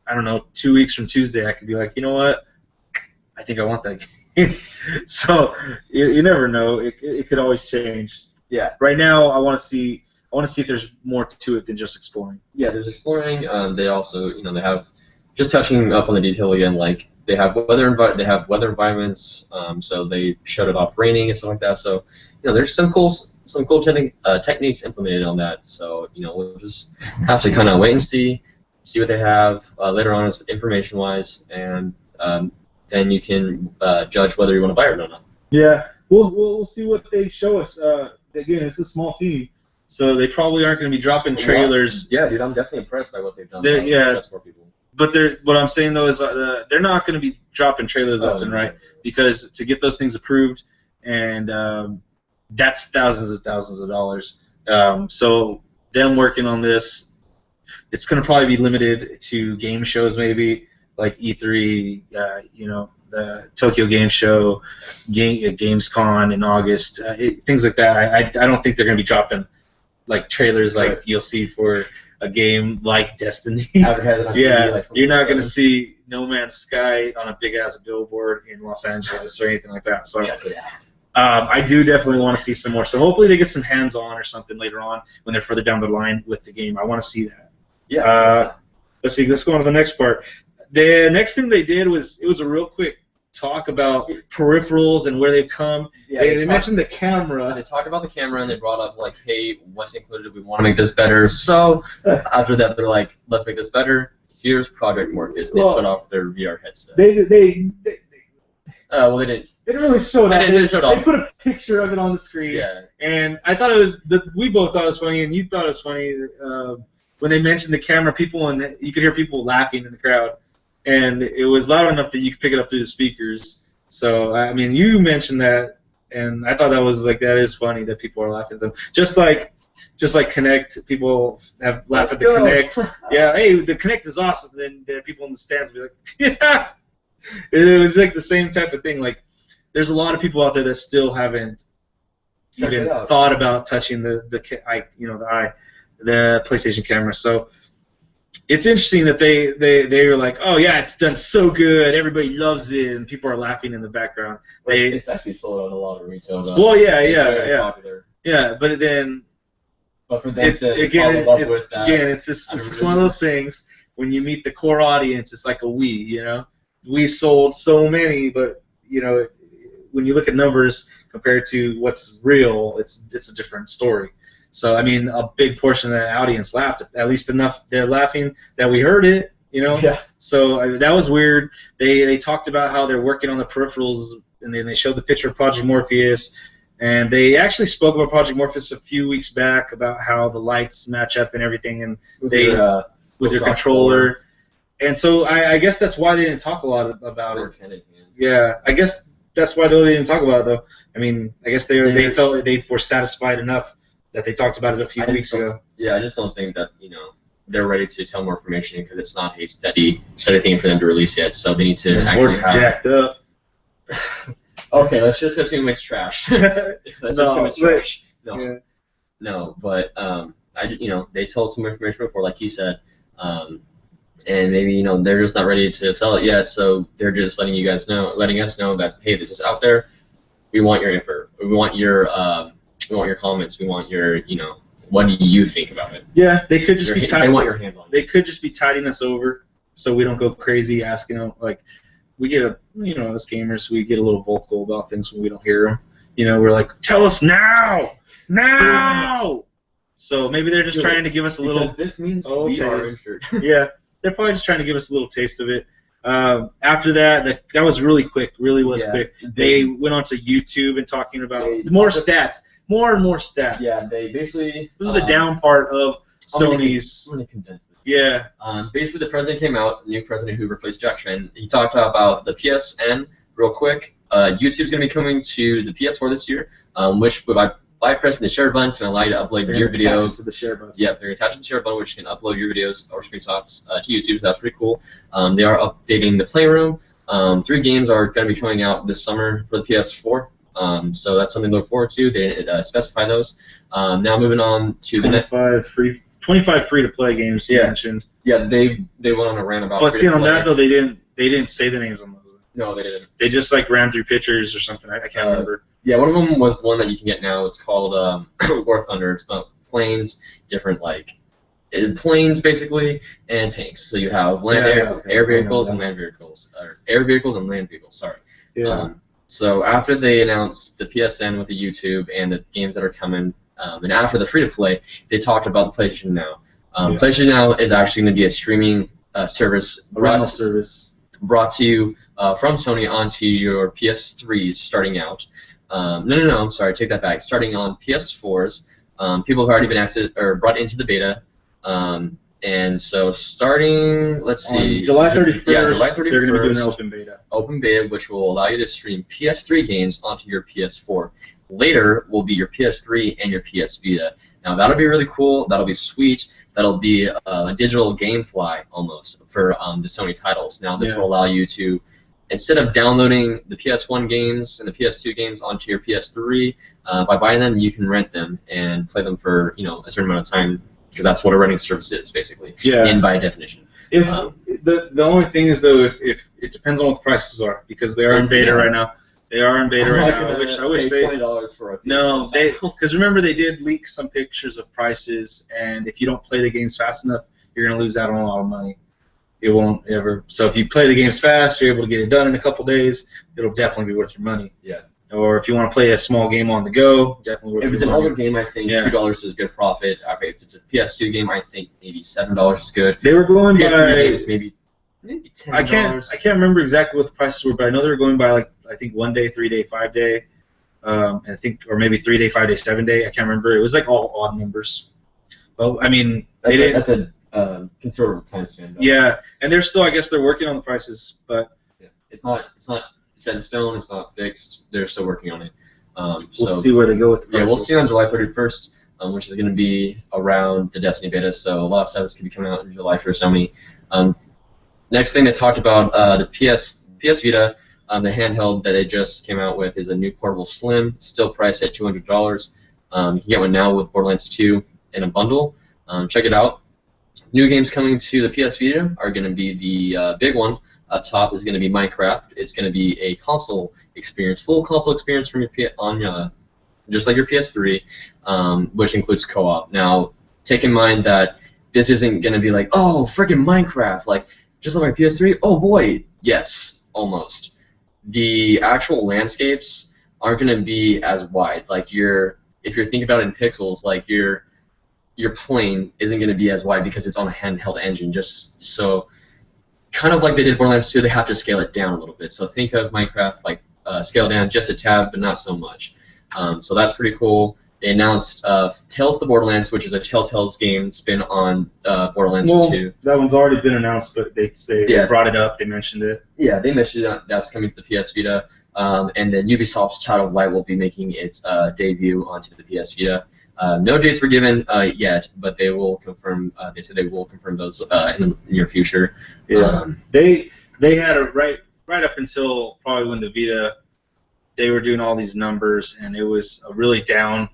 I don't know, 2 weeks from Tuesday I could be like, you know what? I think I want that game. So you never know. It could always change. Yeah. Right now I want to see if there's more to it than just exploring. Yeah, there's exploring. They also they have, just touching up on the detail again, like they have weather environments. So they shut it off raining and stuff like that. So there's some cool techniques implemented on that. So we'll just have to kind of wait and see what they have later on, information-wise, and then you can judge whether you want to buy it or not. Yeah, we'll see what they show us. Again, it's a small team, so they probably aren't going to be dropping trailers. Yeah, dude, I'm definitely impressed by what they've done. Yeah, just for people. But what I'm saying though is they're not going to be dropping trailers left and right, because to get those things approved, and that's thousands of dollars. So them working on this, it's going to probably be limited to game shows, maybe like E3, the Tokyo Game Show, Gamescom in August, things like that. I don't think they're going to be dropping like trailers like you'll see for a game like Destiny. Yeah, TV, you're not going to see No Man's Sky on a big ass billboard in Los Angeles or anything like that. So I do definitely want to see some more. So hopefully they get some hands-on or something later on when they're further down the line with the game. I want to see that. Yeah. Let's see. Let's go on to the next part. The next thing they did was a real quick talk about peripherals and where they've come. Yeah, they mentioned the camera. They talked about the camera and they brought up like, hey, what's included? We want to make this better. So after that, they're like, let's make this better. Here's Project Morpheus. They shut off their VR headset. They didn't. They didn't really show that. They put a picture of it on the screen. Yeah. And I thought we both thought it was funny, and you thought it was funny when they mentioned the camera. You could hear people laughing in the crowd. And it was loud enough that you could pick it up through the speakers. So, I mean, you mentioned that, and I thought that is funny that people are laughing at them. Just like Kinect, people have laughed at the Kinect. Yeah, hey, the Kinect is awesome. Then there are people in the stands be like, yeah. It was like the same type of thing. Like, there's a lot of people out there that still haven't even thought about touching the PlayStation camera. So. It's interesting that they were like, oh yeah, it's done so good, everybody loves it, and people are laughing in the background. It's actually sold out a lot of retail. Well, yeah. Popular. Yeah, but then. But for them it's just one of those things. When you meet the core audience, it's like a Wii. We sold so many, but when you look at numbers compared to what's real, it's a different story. So, I mean, a big portion of the audience laughed, at least enough they're laughing that we heard it, Yeah. So that was weird. They talked about how they're working on the peripherals, and then they showed the picture of Project Morpheus, and they actually spoke about Project Morpheus a few weeks back about how the lights match up and everything, and with your controller. And so I guess that's why they didn't talk a lot about it. Yeah, I guess that's why they didn't talk about it, though. I mean, I guess they felt they were satisfied enough that they talked about it a few weeks ago. Yeah, I just don't think that they're ready to tell more information because it's not a steady thing for them to release yet. So they need to actually have. Jacked up. Okay, let's just assume it's trash. Assume it's trash. No, but they told some information before, like he said, and maybe they're just not ready to sell it yet. So they're just letting us know that hey, this is out there. We want your info. We want your comments. We want your, what do you think about it? Yeah, they could just They want your hands on it. They could just be tiding us over, so we don't go crazy asking them. Like, we get as gamers, we get a little vocal about things when we don't hear them. We're like, tell us now. So maybe they're just trying to give us a little. This means we are injured. Yeah, they're probably just trying to give us a little taste of it. After that was really quick. Really was quick. They went onto YouTube and talking about more stats. More and more stats. Yeah, they basically. This is the down part of Sony's. I'm going to condense this. Yeah. Basically, the president came out, the new president who replaced Jack Chen. He talked about the PSN real quick. YouTube's going to be coming to the PS4 this year, which by pressing the share button, it's going to allow you to upload your videos. To the share button. Yeah, they're attached to the share button, which can upload your videos or screenshots to YouTube. So that's pretty cool. They are updating the Playroom. 3 games are going to be coming out this summer for the PS4. So that's something to look forward to. They didn't specify those. Now moving on to 25 free to play games. You mentioned. Yeah, they went on a rant about. But see, on that though, they didn't say the names on those. No, they didn't. They just ran through pictures or something. I can't remember. Yeah, one of them was the one that you can get now. It's called War Thunder. It's about planes, different planes basically, and tanks. So you have air vehicles and land vehicles, or air vehicles and land vehicles. Sorry. Yeah. So after they announced the PSN with the YouTube and the games that are coming, and after the free-to-play, they talked about the PlayStation Now. PlayStation Now is actually going to be a streaming service. A rental service. brought to you from Sony onto your PS3s starting out. No, I'm sorry, take that back. Starting on PS4s, people have already been brought into the beta. And so starting, let's see. On July 31st, yeah, July 31st, they're going to be doing an open beta. Open beta, which will allow you to stream PS3 games onto your PS4. Later will be your PS3 and your PS Vita. Now that'll be really cool. That'll be sweet. That'll be a digital GameFly almost for the Sony titles. Now this will allow you to, instead of downloading the PS1 games and the PS2 games onto your PS3, by buying them, you can rent them and play them for a certain amount of time. Because that's what a renting service is, basically, by definition. If the only thing is though, if it depends on what the prices are, because they are in beta right now. They are in beta right now. I wish they $20 for a no, because remember they did leak some pictures of prices, and if you don't play the games fast enough, you're gonna lose out on a lot of money. It won't ever. So if you play the games fast, you're able to get it done in a couple days. It'll definitely be worth your money. Yeah. Or if you want to play a small game on the go, definitely worth your money. If it's an older game, I think $2 is good profit. If it's a PS2 game, I think maybe $7 is good. They were going PS3 by games, maybe $10. I can't remember exactly what the prices were, but I know they were going by I think 1 day, 3 day, 5 day, I think, or maybe 3 day, 5 day, 7 day. I can't remember. It was like all odd numbers. But I mean, that's a considerable time span. Though. Yeah, and they're still, I guess, they're working on the prices, but it's not set in stone. It's not fixed. They're still working on it. We'll see where they go with the prices. Yeah, we'll see on July 31st, which is going to be around the Destiny beta. So a lot of stuff is going to be coming out in July for Sony. Next thing they talked about, the PS Vita, the handheld that they just came out with is a new portable Slim, still priced at $200. You can get one now with Borderlands 2 in a bundle. Check it out. New games coming to the PS Vita are going to be the big one. Up top is going to be Minecraft. It's going to be a console experience, full console experience from your just like your PS3, which includes co-op. Now, take in mind that this isn't going to be like, oh, freaking Minecraft, like just like my PS3. Oh boy, yes, almost. The actual landscapes aren't going to be as wide. Like if you're thinking about it in pixels, like your plane isn't going to be as wide because it's on a handheld engine. Just so. Kind of like they did Borderlands 2, they have to scale it down a little bit. So think of Minecraft like scale down just a tad, but not so much. So that's pretty cool. They announced Tales of the Borderlands, which is a Telltale's game spin on Borderlands 2. That one's already been announced, but they brought it up. They mentioned it. Yeah, they mentioned that's coming to the PS Vita. And then Ubisoft's Child of Light will be making its debut onto the PS Vita. No dates were given yet, but they will confirm. They said they will confirm those in the near future. Yeah, they had it right up until probably when the Vita, they were doing all these numbers, and it was a really down.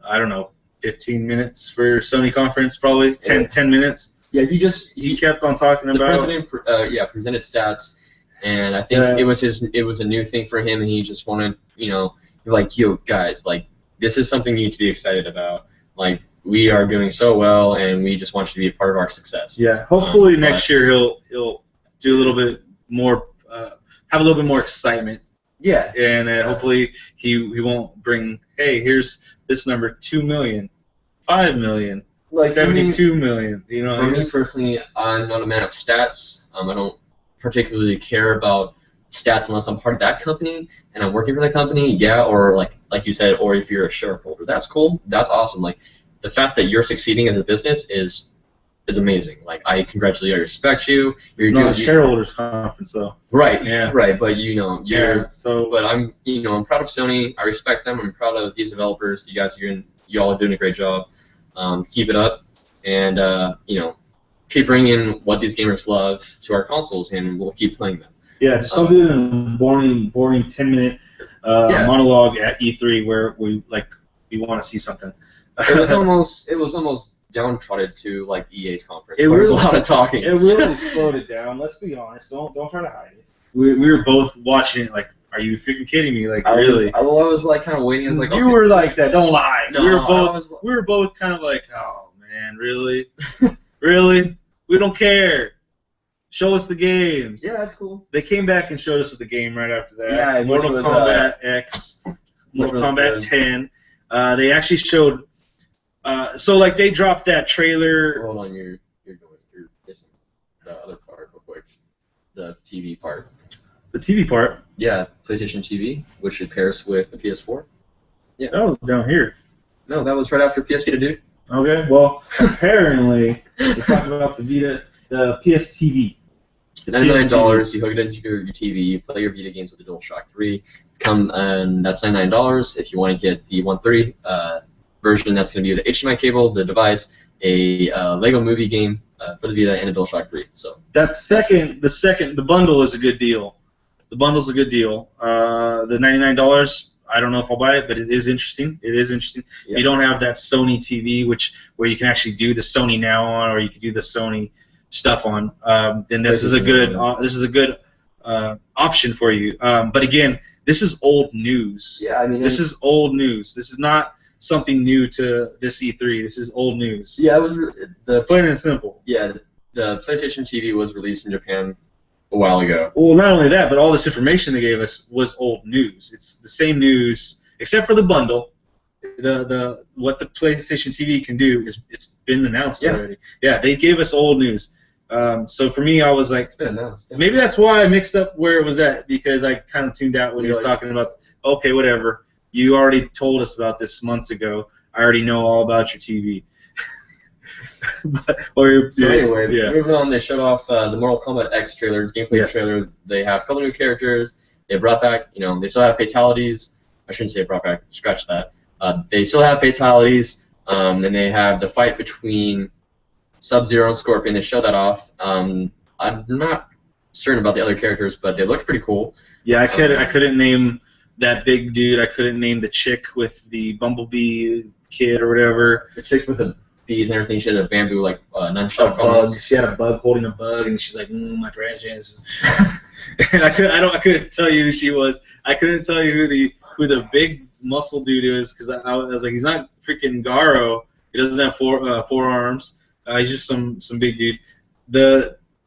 I don't know, 15 minutes for Sony conference, probably 10 minutes. Yeah, he kept on talking about. The president, presented stats, and I think it was a new thing for him, and he just wanted, like, yo guys, like, this is something you need to be excited about. Like, we are doing so well, and we just want you to be a part of our success. Yeah, hopefully next year he'll do a little bit more, have a little bit more excitement. Yeah. And hopefully he won't bring, hey, here's this number, 2 million, 5 million, like 72 million. You know, for me personally, I'm not a man of stats. I don't particularly care about stats unless I'm part of that company and I'm working for the company. Yeah, or like you said, or if you're a shareholder, that's cool. That's awesome. Like the fact that you're succeeding as a business is amazing. Like I congratulate you, I respect you. It's not a shareholders conference though. Right. Yeah. Right. But But I'm I'm proud of Sony. I respect them. I'm proud of these developers. You guys you all are doing a great job. Keep it up, and keep bringing what these gamers love to our consoles, and we'll keep playing them. Yeah, just don't do it in a boring 10-minute monologue at E3 where we want to see something. It was almost downtrodden to like EA's conference. There was a lot of talking. It really slowed it down. Let's be honest. Don't try to hide it. We were both watching it like, are you freaking kidding me? Like really? I was like kind of waiting. I was like, you were like that. Don't lie. No, we were both kind of like, oh man, really, really? We don't care. Show us the games. Yeah, that's cool. They came back and showed us with the game right after that. Yeah, Mortal Kombat X, Mortal Kombat 10. They actually showed. So like they dropped that trailer. Hold on, you're missing the other part real quick. the TV part. The TV part? Yeah, PlayStation TV, which it pairs with the PS4. Yeah, that was down here. No, that was right after PS Vita, dude. Okay, well, apparently, they talked about the PS TV. $99, you hook it into your TV, you play your Vita games with the DualShock 3. And that's $99. If you want to get the 130 version, that's going to be the HDMI cable, the device, a Lego Movie game for the Vita, and a DualShock 3. So the bundle is a good deal. The bundle's a good deal. The $99, I don't know if I'll buy it, but it is interesting. It is interesting. Yeah. You don't have that Sony TV, where you can actually do the Sony Now on, or you can do the Sony stuff on. Then this is a good option for you. But again, this is old news. Yeah, I mean, this is old news. This is not something new to this E3. This is old news. Yeah, it was plain and simple. Yeah, the PlayStation TV was released in Japan a while ago. Well, not only that, but all this information they gave us was old news. It's the same news, except for the bundle. What the PlayStation TV can do it's been announced already. Yeah, they gave us old news. So for me, I was like, it's been announced. Yeah. Maybe that's why I mixed up where it was at, because I kind of tuned out when he was talking about. Okay, whatever. You already told us about this months ago. I already know all about your TV. Anyway, moving on, they showed off the Mortal Kombat X trailer, gameplay trailer. They have a couple new characters. They brought back, they still have fatalities. I shouldn't say brought back. Scratch that. They still have fatalities. And they have the fight between Sub-Zero and Scorpion. They showed that off. I'm not certain about the other characters, but they looked pretty cool. Yeah, I couldn't name that big dude. I couldn't name the chick with the Bumblebee kid or whatever. The chick with the bees and everything. She had a bamboo nunchuck almost. She had a bug holding a bug, and she's like, my branches. And I couldn't tell you who she was. I couldn't tell you who the big muscle dude is, because I was like, he's not freaking Garo. He doesn't have four arms. He's just some big dude.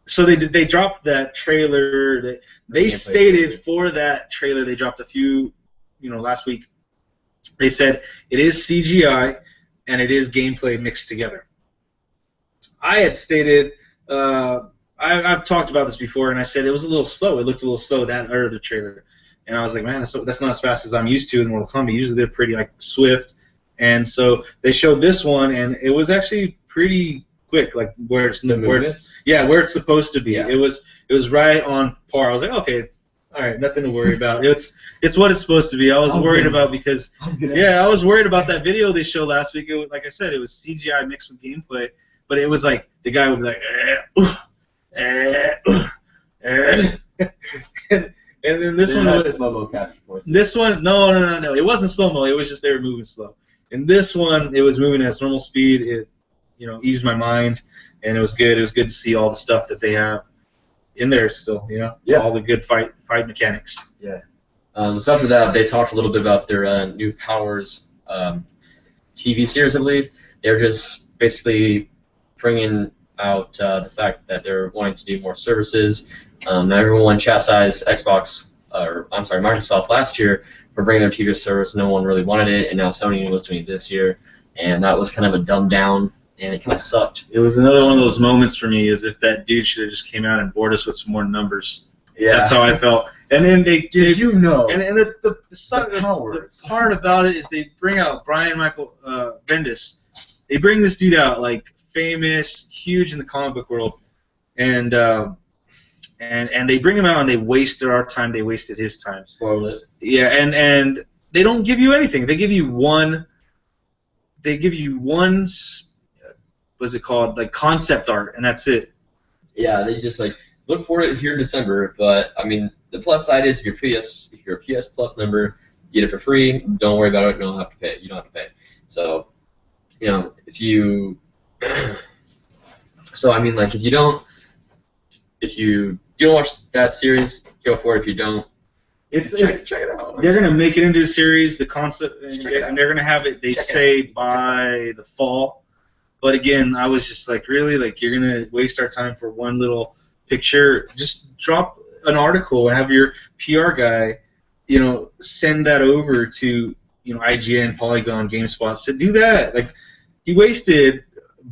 So they dropped that trailer. They stated for that trailer, they dropped a few, last week. They said it is CGI and it is gameplay mixed together. I had stated, I've talked about this before, and I said it was a little slow. It looked a little slow, that other trailer. And I was like, man, that's not as fast as I'm used to in Mortal Kombat. Usually they're pretty swift. And so they showed this one, and it was actually pretty quick, where it's supposed to be. Yeah. It was right on par. I was like, okay, all right, nothing to worry about. It's what it's supposed to be. I was worried about I was worried about that video they showed last week. Like I said, it was CGI mixed with gameplay, but it was like the guy would be like, and then this one was slow-mo capture voice. This one, no, it wasn't slow-mo. It was just they were moving slow. And this one, it was moving at its normal speed. It, eased my mind, and it was good. It was good to see all the stuff that they have in there still. All the good fight mechanics. Yeah. So after that, they talked a little bit about their new Powers TV series, I believe. They're just basically bringing out the fact that they're wanting to do more services. Now everyone chastised Microsoft last year for bringing their TV service. No one really wanted it, and now Sony was doing it this year, and that was kind of a dumbed down, and it kind of sucked. It was another one of those moments for me, as if that dude should have just came out and bored us with some more numbers. Yeah, that's how I felt. And then And the part about it is they bring out Brian Michael Bendis. They bring this dude out, famous, huge in the comic book world, and they bring him out and they wasted our time. They wasted his time. Spoiled it. Yeah, and they don't give you anything. They give you one. What's it called? Concept art, and that's it. Yeah, they just look for it here in December. But I mean, the plus side is if you're a PS Plus member, you get it for free. Don't worry about it. You don't have to pay. So, if you if you don't watch that series, go for it. If you don't, check it out. They're gonna make it into a series, the concept, and they're gonna have it. They say by the fall. But again, I was just really, you're gonna waste our time for one little picture. Just drop an article and have your PR guy, send that over to IGN, Polygon, GameSpot. So do that. They wasted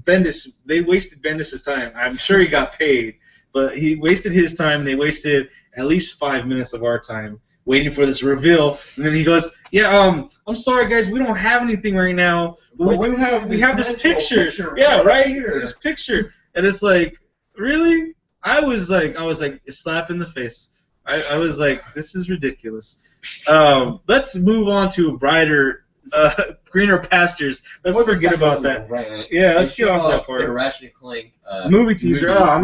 Bendis' time. I'm sure he got paid, But he wasted his time. And they wasted at least 5 minutes of our time waiting for this reveal. And then he goes, "Yeah, I'm sorry, guys, we don't have anything right now. But we have this picture. Yeah, right here, this picture." And it's like, really? I was like, a slap in the face. I was like, this is ridiculous. Let's move on to brighter, greener pastures. Let's forget about that. Right. Yeah, let's get off that part. The Ratchet and Clank movie teaser. I'm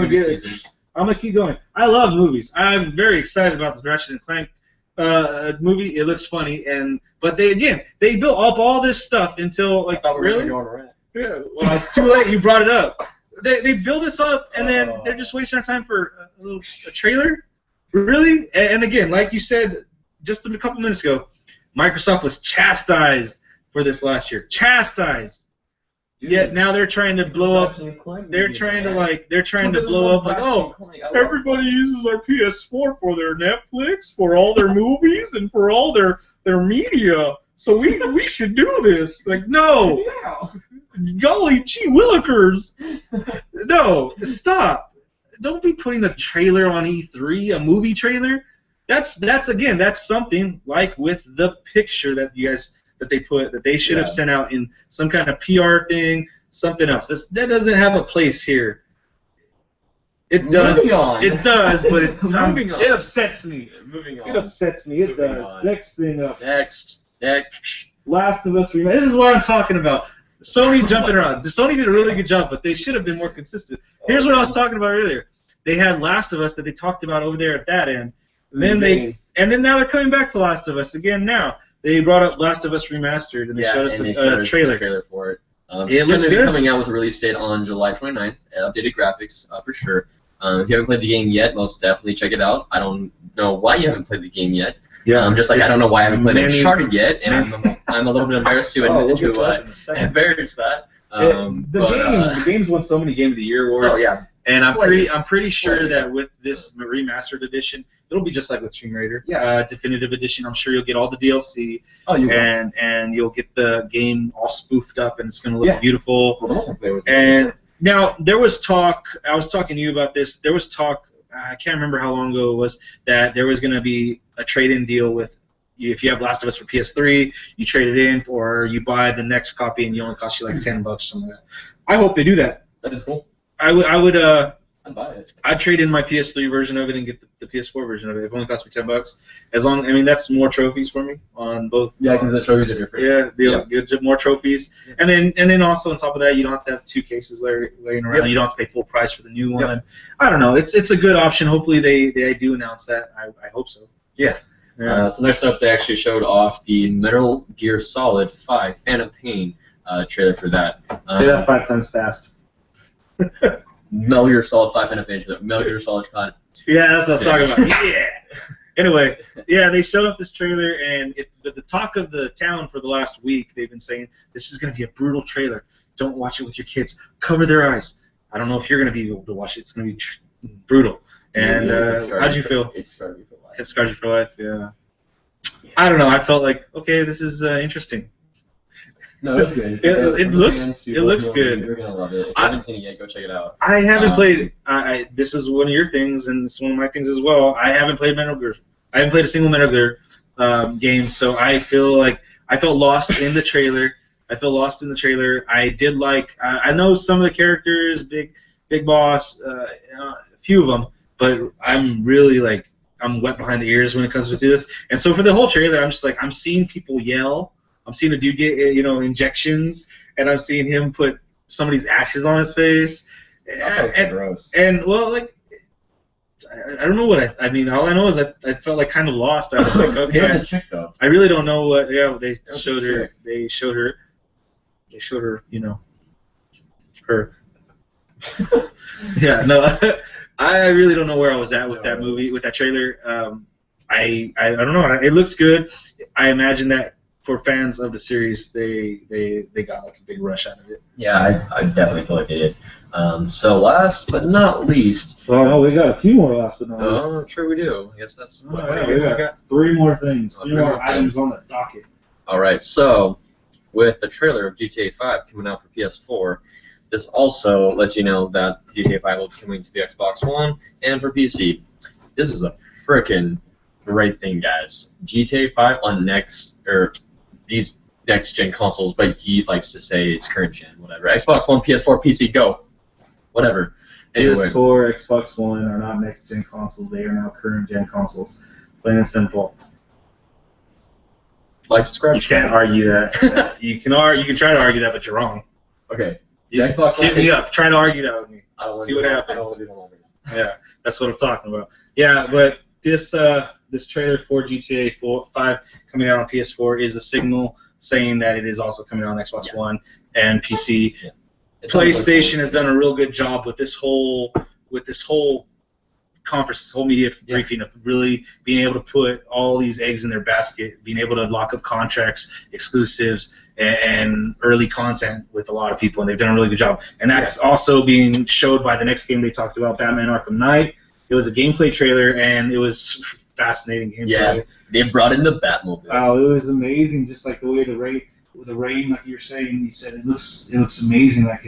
gonna keep going. I love movies. I'm very excited about this Ratchet and Clank movie. It looks funny, but they built up all this stuff until like really. Yeah. Well, it's too late. You brought it up. They build this up, and then they're just wasting our time for a trailer? Really? And again, like you said just a couple minutes ago, Microsoft was chastised for this last year. Chastised. Dude, yet now they're trying to blow up. They're trying to blow up like, oh, everybody uses our PS4 for their Netflix, for all their movies, and for all their media. So we should do this. Like, no. Yeah. Golly gee willikers. No, stop. Don't be putting a trailer on E3, a movie trailer. That's something like with the picture that they should have sent out in some kind of PR thing, something else. That doesn't have a place here. It does. It does, but it upsets me. Moving on. It upsets me. It does. On. Next thing up. Next. Last of Us Remastered. This is what I'm talking about. Sony jumping around. Sony did a really good job, but they should have been more consistent. Here's what I was talking about earlier. They had Last of Us that they talked about over there at that end. And then now they're coming back to Last of Us again now. They brought up Last of Us Remastered, and they showed us a trailer. Trailer for it. It looks going to good. be coming out with a release date on July 29th. Updated graphics, for sure. If you haven't played the game yet, most definitely check it out. I don't know why you haven't played the game yet. Yeah, just like I don't know why I haven't played Uncharted yet, and I'm a little bit embarrassed to embarrass that. The game's won so many Game of the Year awards. Oh yeah. And I'm pretty sure that with this remastered edition, it'll be just like with Tomb Raider, definitive edition. I'm sure you'll get all the DLC, and you'll get the game all spoofed up, and it's going to look beautiful. Well, and now there was talk. I was talking to you about this. There was talk. I can't remember how long ago it was that there was going to be a trade-in deal with. If you have Last of Us for PS3, you trade it in, or you buy the next copy, and it only costs you like $10 or something like that. I hope they do that. That'd be cool. I'd buy it. I'd trade in my PS3 version of it and get the PS4 version of it. It only costs me $10. That's more trophies for me on both. Yeah, because the trophies are different. Yeah, get more trophies, and then also on top of that, you don't have to have 2 cases laying around. You don't have to pay full price for the new one. I don't know. It's a good option. Hopefully they do announce that. I hope so. Yeah. So next up, they actually showed off the Metal Gear Solid 5 Phantom Pain trailer for that. Say that 5 times fast. Metal Gear Solid 5 Phantom Pain. Metal Gear Solid Con. Yeah, that's what I was talking about. Yeah. Anyway, they showed up this trailer, and the talk of the town for the last week, they've been saying, this is going to be a brutal trailer. Don't watch it with your kids. Cover their eyes. I don't know if you're going to be able to watch it. It's going to be brutal. And how'd you feel? It scarred you for life. It scarred you for life, yeah. I don't know. I felt like, okay, this is interesting. No, it's good. It looks good. You're gonna love it. If you haven't seen it yet, go check it out. I haven't played. This is one of your things, and it's one of my things as well. I haven't played Metal Gear. I haven't played a single Metal Gear game, so I felt lost in the trailer. I did like. I know some of the characters, Big Boss, a few of them, but I'm really like I'm wet behind the ears when it comes to this. And so for the whole trailer, I'm just like I'm seeing people yell. I'm seeing a dude get injections, and I'm seeing him put somebody's ashes on his face. Gross. And well, like I don't know what I mean. All I know is I felt like kind of lost. I was like, okay. There's a chick though. I really don't know what. Yeah, they showed her. They showed her. Her. Yeah, no. I really don't know where I was at with that movie, with that trailer. I don't know. It looks good. I imagine that. For fans of the series, they got like a big rush out of it. Yeah, I definitely feel like they did. So last but not least. Well, no, we got a few more last but not least. Oh, true, we do. I guess that's. We got 3 more things. 3 more items on the docket. All right, so with the trailer of GTA 5 coming out for PS4, this also lets you know that GTA 5 will be coming to the Xbox One and for PC. This is a frickin' great thing, guys. GTA 5 on these next-gen consoles, but he likes to say it's current-gen, whatever. Xbox One, PS4, PC, go. Whatever. Anyway. PS4, Xbox One are not next-gen consoles. They are now current-gen consoles. Plain and simple. Like, subscribe. You can't argue that. you can try to argue that, but you're wrong. Okay. You Xbox One hit me up. Try to argue that with me. I don't See what happens. I don't want to do that longer. Yeah, that's what I'm talking about. Yeah, but this trailer for GTA 5 coming out on PS4 is a signal saying that it is also coming out on Xbox One and PC. Yeah. PlayStation has done a real good job with this whole conference, this whole media briefing of really being able to put all these eggs in their basket, being able to lock up contracts, exclusives, and early content with a lot of people, and they've done a really good job. And that's also being showed by the next game they talked about, Batman Arkham Knight. It was a gameplay trailer, and it was fascinating gameplay. Yeah, they brought in the Batmobile. Oh, it was amazing, just like the way the rain, like you said it looks amazing, like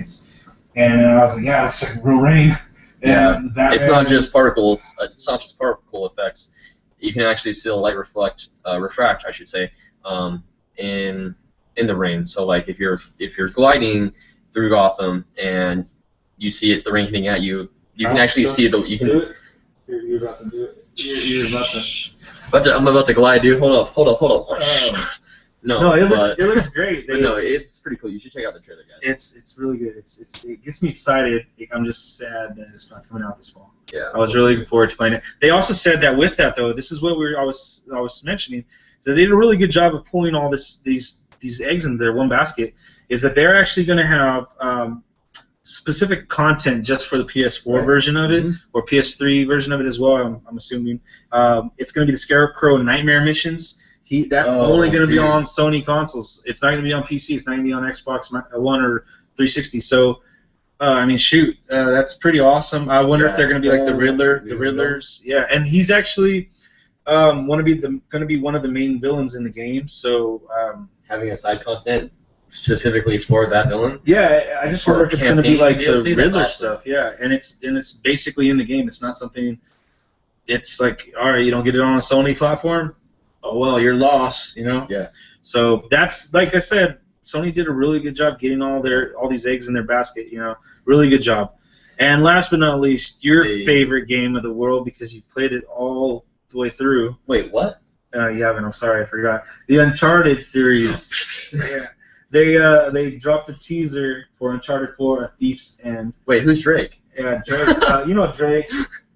and I was like, yeah, it's like real rain. Yeah, it's not just particles. It's not just particle effects. You can actually see the light refract, I should say, in the rain. So like if you're gliding through Gotham and you see the rain hitting at you, you can actually see the. You can do it. You're about to do it. You're about to. I'm about to glide, dude. Hold up. No, it looks great. No, it's pretty cool. You should check out the trailer, guys. It's really good. It gets me excited. I'm just sad that it's not coming out this fall. Yeah. I was really looking forward to playing it. They also said that with that though, this is what I was mentioning, is that they did a really good job of pulling all these eggs in their one basket. Is that they're actually going to have specific content just for the PS4 version of it, or PS3 version of it as well. I'm assuming it's going to be the Scarecrow Nightmare missions. That's only going to be on Sony consoles. It's not going to be on PC. It's not going to be on Xbox One or 360. So, I mean, shoot, that's pretty awesome. I wonder if they're going to be like the Riddler, the Riddlers. Yeah, and he's actually going to be one of the main villains in the game. So, having a side content specifically for that villain. Yeah, I just wonder if it's going to be like DLC, the Riddler stuff. Yeah, and it's basically in the game. It's not something. It's like, all right, you don't get it on a Sony platform. Oh well, you're lost, you know. Yeah. So that's, like I said, Sony did a really good job getting all these eggs in their basket. You know, really good job. And last but not least, your favorite game of the world, because you played it all the way through. Wait, what? You haven't. I'm sorry, I forgot. The Uncharted series. Yeah. They dropped a teaser for Uncharted 4: A Thief's End. Wait, who's Drake? Yeah, Drake. You know Drake.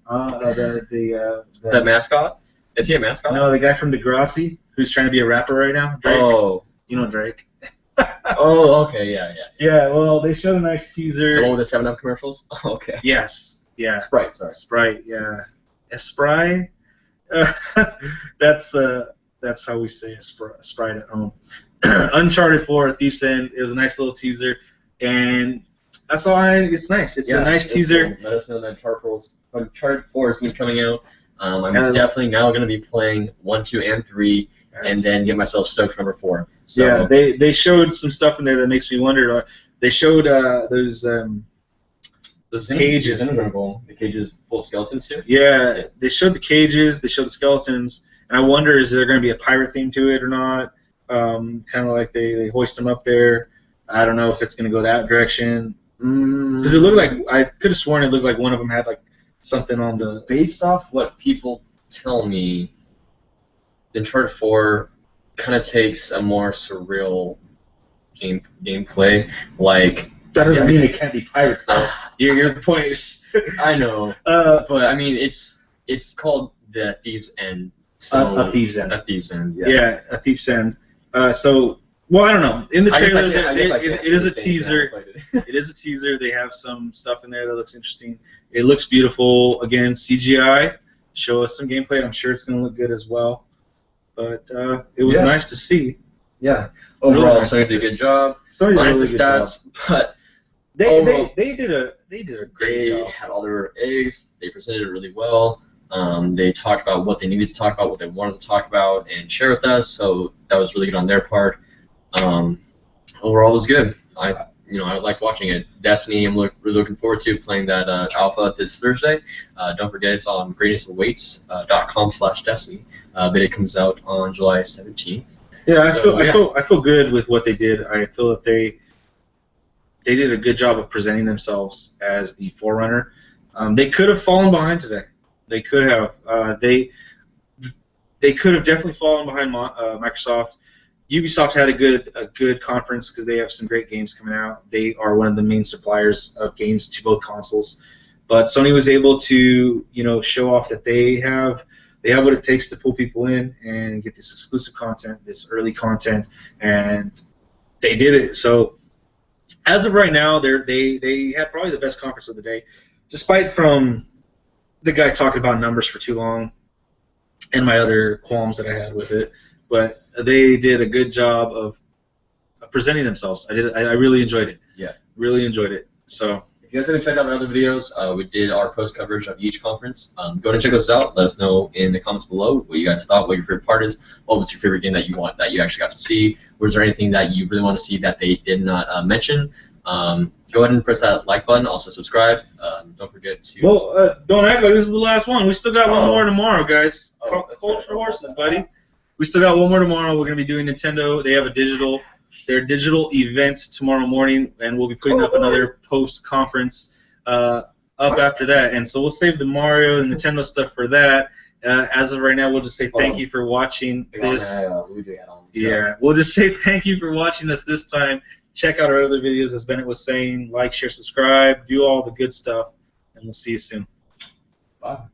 The mascot. Is he a mascot? No, the guy from Degrassi, who's trying to be a rapper right now. Drake. Oh. You know Drake. Oh, okay, yeah. Yeah, well, they showed a nice teaser. The one with the 7-Up commercials? Oh, okay. Yes, yeah. Sprite, sorry. Sprite, yeah. Sprite? That's how we say Sprite at home. Uncharted 4: A Thief's End. It was a nice little teaser, and that's all. It's nice. It's a nice teaser. Cool. Let us know that Uncharted 4 is going to be coming out. I'm definitely now going to be playing 1, 2, and 3, and then get myself stoked for number 4. So, yeah, they showed some stuff in there that makes me wonder. They showed those cages. The cages full of skeletons too? Yeah, they showed the cages. They showed the skeletons, and I wonder, is there going to be a pirate theme to it or not? Kind of like they hoist them up there. I don't know if it's going to go that direction. Because it looked like, I could have sworn it looked like one of them had like something on the. Based off what people tell me, Uncharted 4 kind of takes a more surreal gameplay. Like, that doesn't mean it can't be pirates though. Your point. I know, but I mean it's called the Thieves' End. So a Thieves' End. A Thieves' End. Yeah. Yeah, a Thieves' End. Well, I don't know. In the trailer, it is a teaser. It is a teaser. They have some stuff in there that looks interesting. It looks beautiful. Again, CGI. Show us some gameplay. I'm sure it's going to look good as well. But it was nice to see. Yeah. Overall, Sony did a good job. Sony did a minus really the good stats, job. but they did a great job. They had all their eggs. They presented it really well. They talked about what they needed to talk about, what they wanted to talk about, and share with us. So that was really good on their part. Overall, it was good. I like watching it. Destiny, I'm really looking forward to playing that alpha this Thursday. Don't forget, it's on greatnessawaits.com/Destiny. Beta comes out on July 17th. Yeah, I feel good with what they did. I feel that they did a good job of presenting themselves as the forerunner. They could have fallen behind today. They could have. They could have definitely fallen behind Microsoft. Ubisoft had a good conference because they have some great games coming out. They are one of the main suppliers of games to both consoles. But Sony was able to, show off that they have what it takes to pull people in and get this exclusive content, this early content, and they did it. So as of right now, they had probably the best conference of the day, despite from the guy talking about numbers for too long and my other qualms that I had with it. But they did a good job of presenting themselves. I really enjoyed it. Yeah. Really enjoyed it. So if you guys haven't checked out our other videos, we did our post coverage of each conference. Go ahead and check those out. Let us know in the comments below what you guys thought, what your favorite part is, what was your favorite game that you actually got to see. Was there anything that you really want to see that they did not mention? Go ahead and press that like button. Also subscribe. Don't forget to. Well, don't act like this is the last one. We still got one more tomorrow, guys. Hold your horses, buddy. We still got one more tomorrow. We're going to be doing Nintendo. They have their digital event tomorrow morning, and we'll be putting up another post-conference up after that. And so we'll save the Mario and Nintendo stuff for that. As of right now, we'll just say thank you for watching this. Yeah, we'll just say thank you for watching us this time. Check out our other videos, as Bennett was saying. Like, share, subscribe, do all the good stuff, and we'll see you soon. Bye.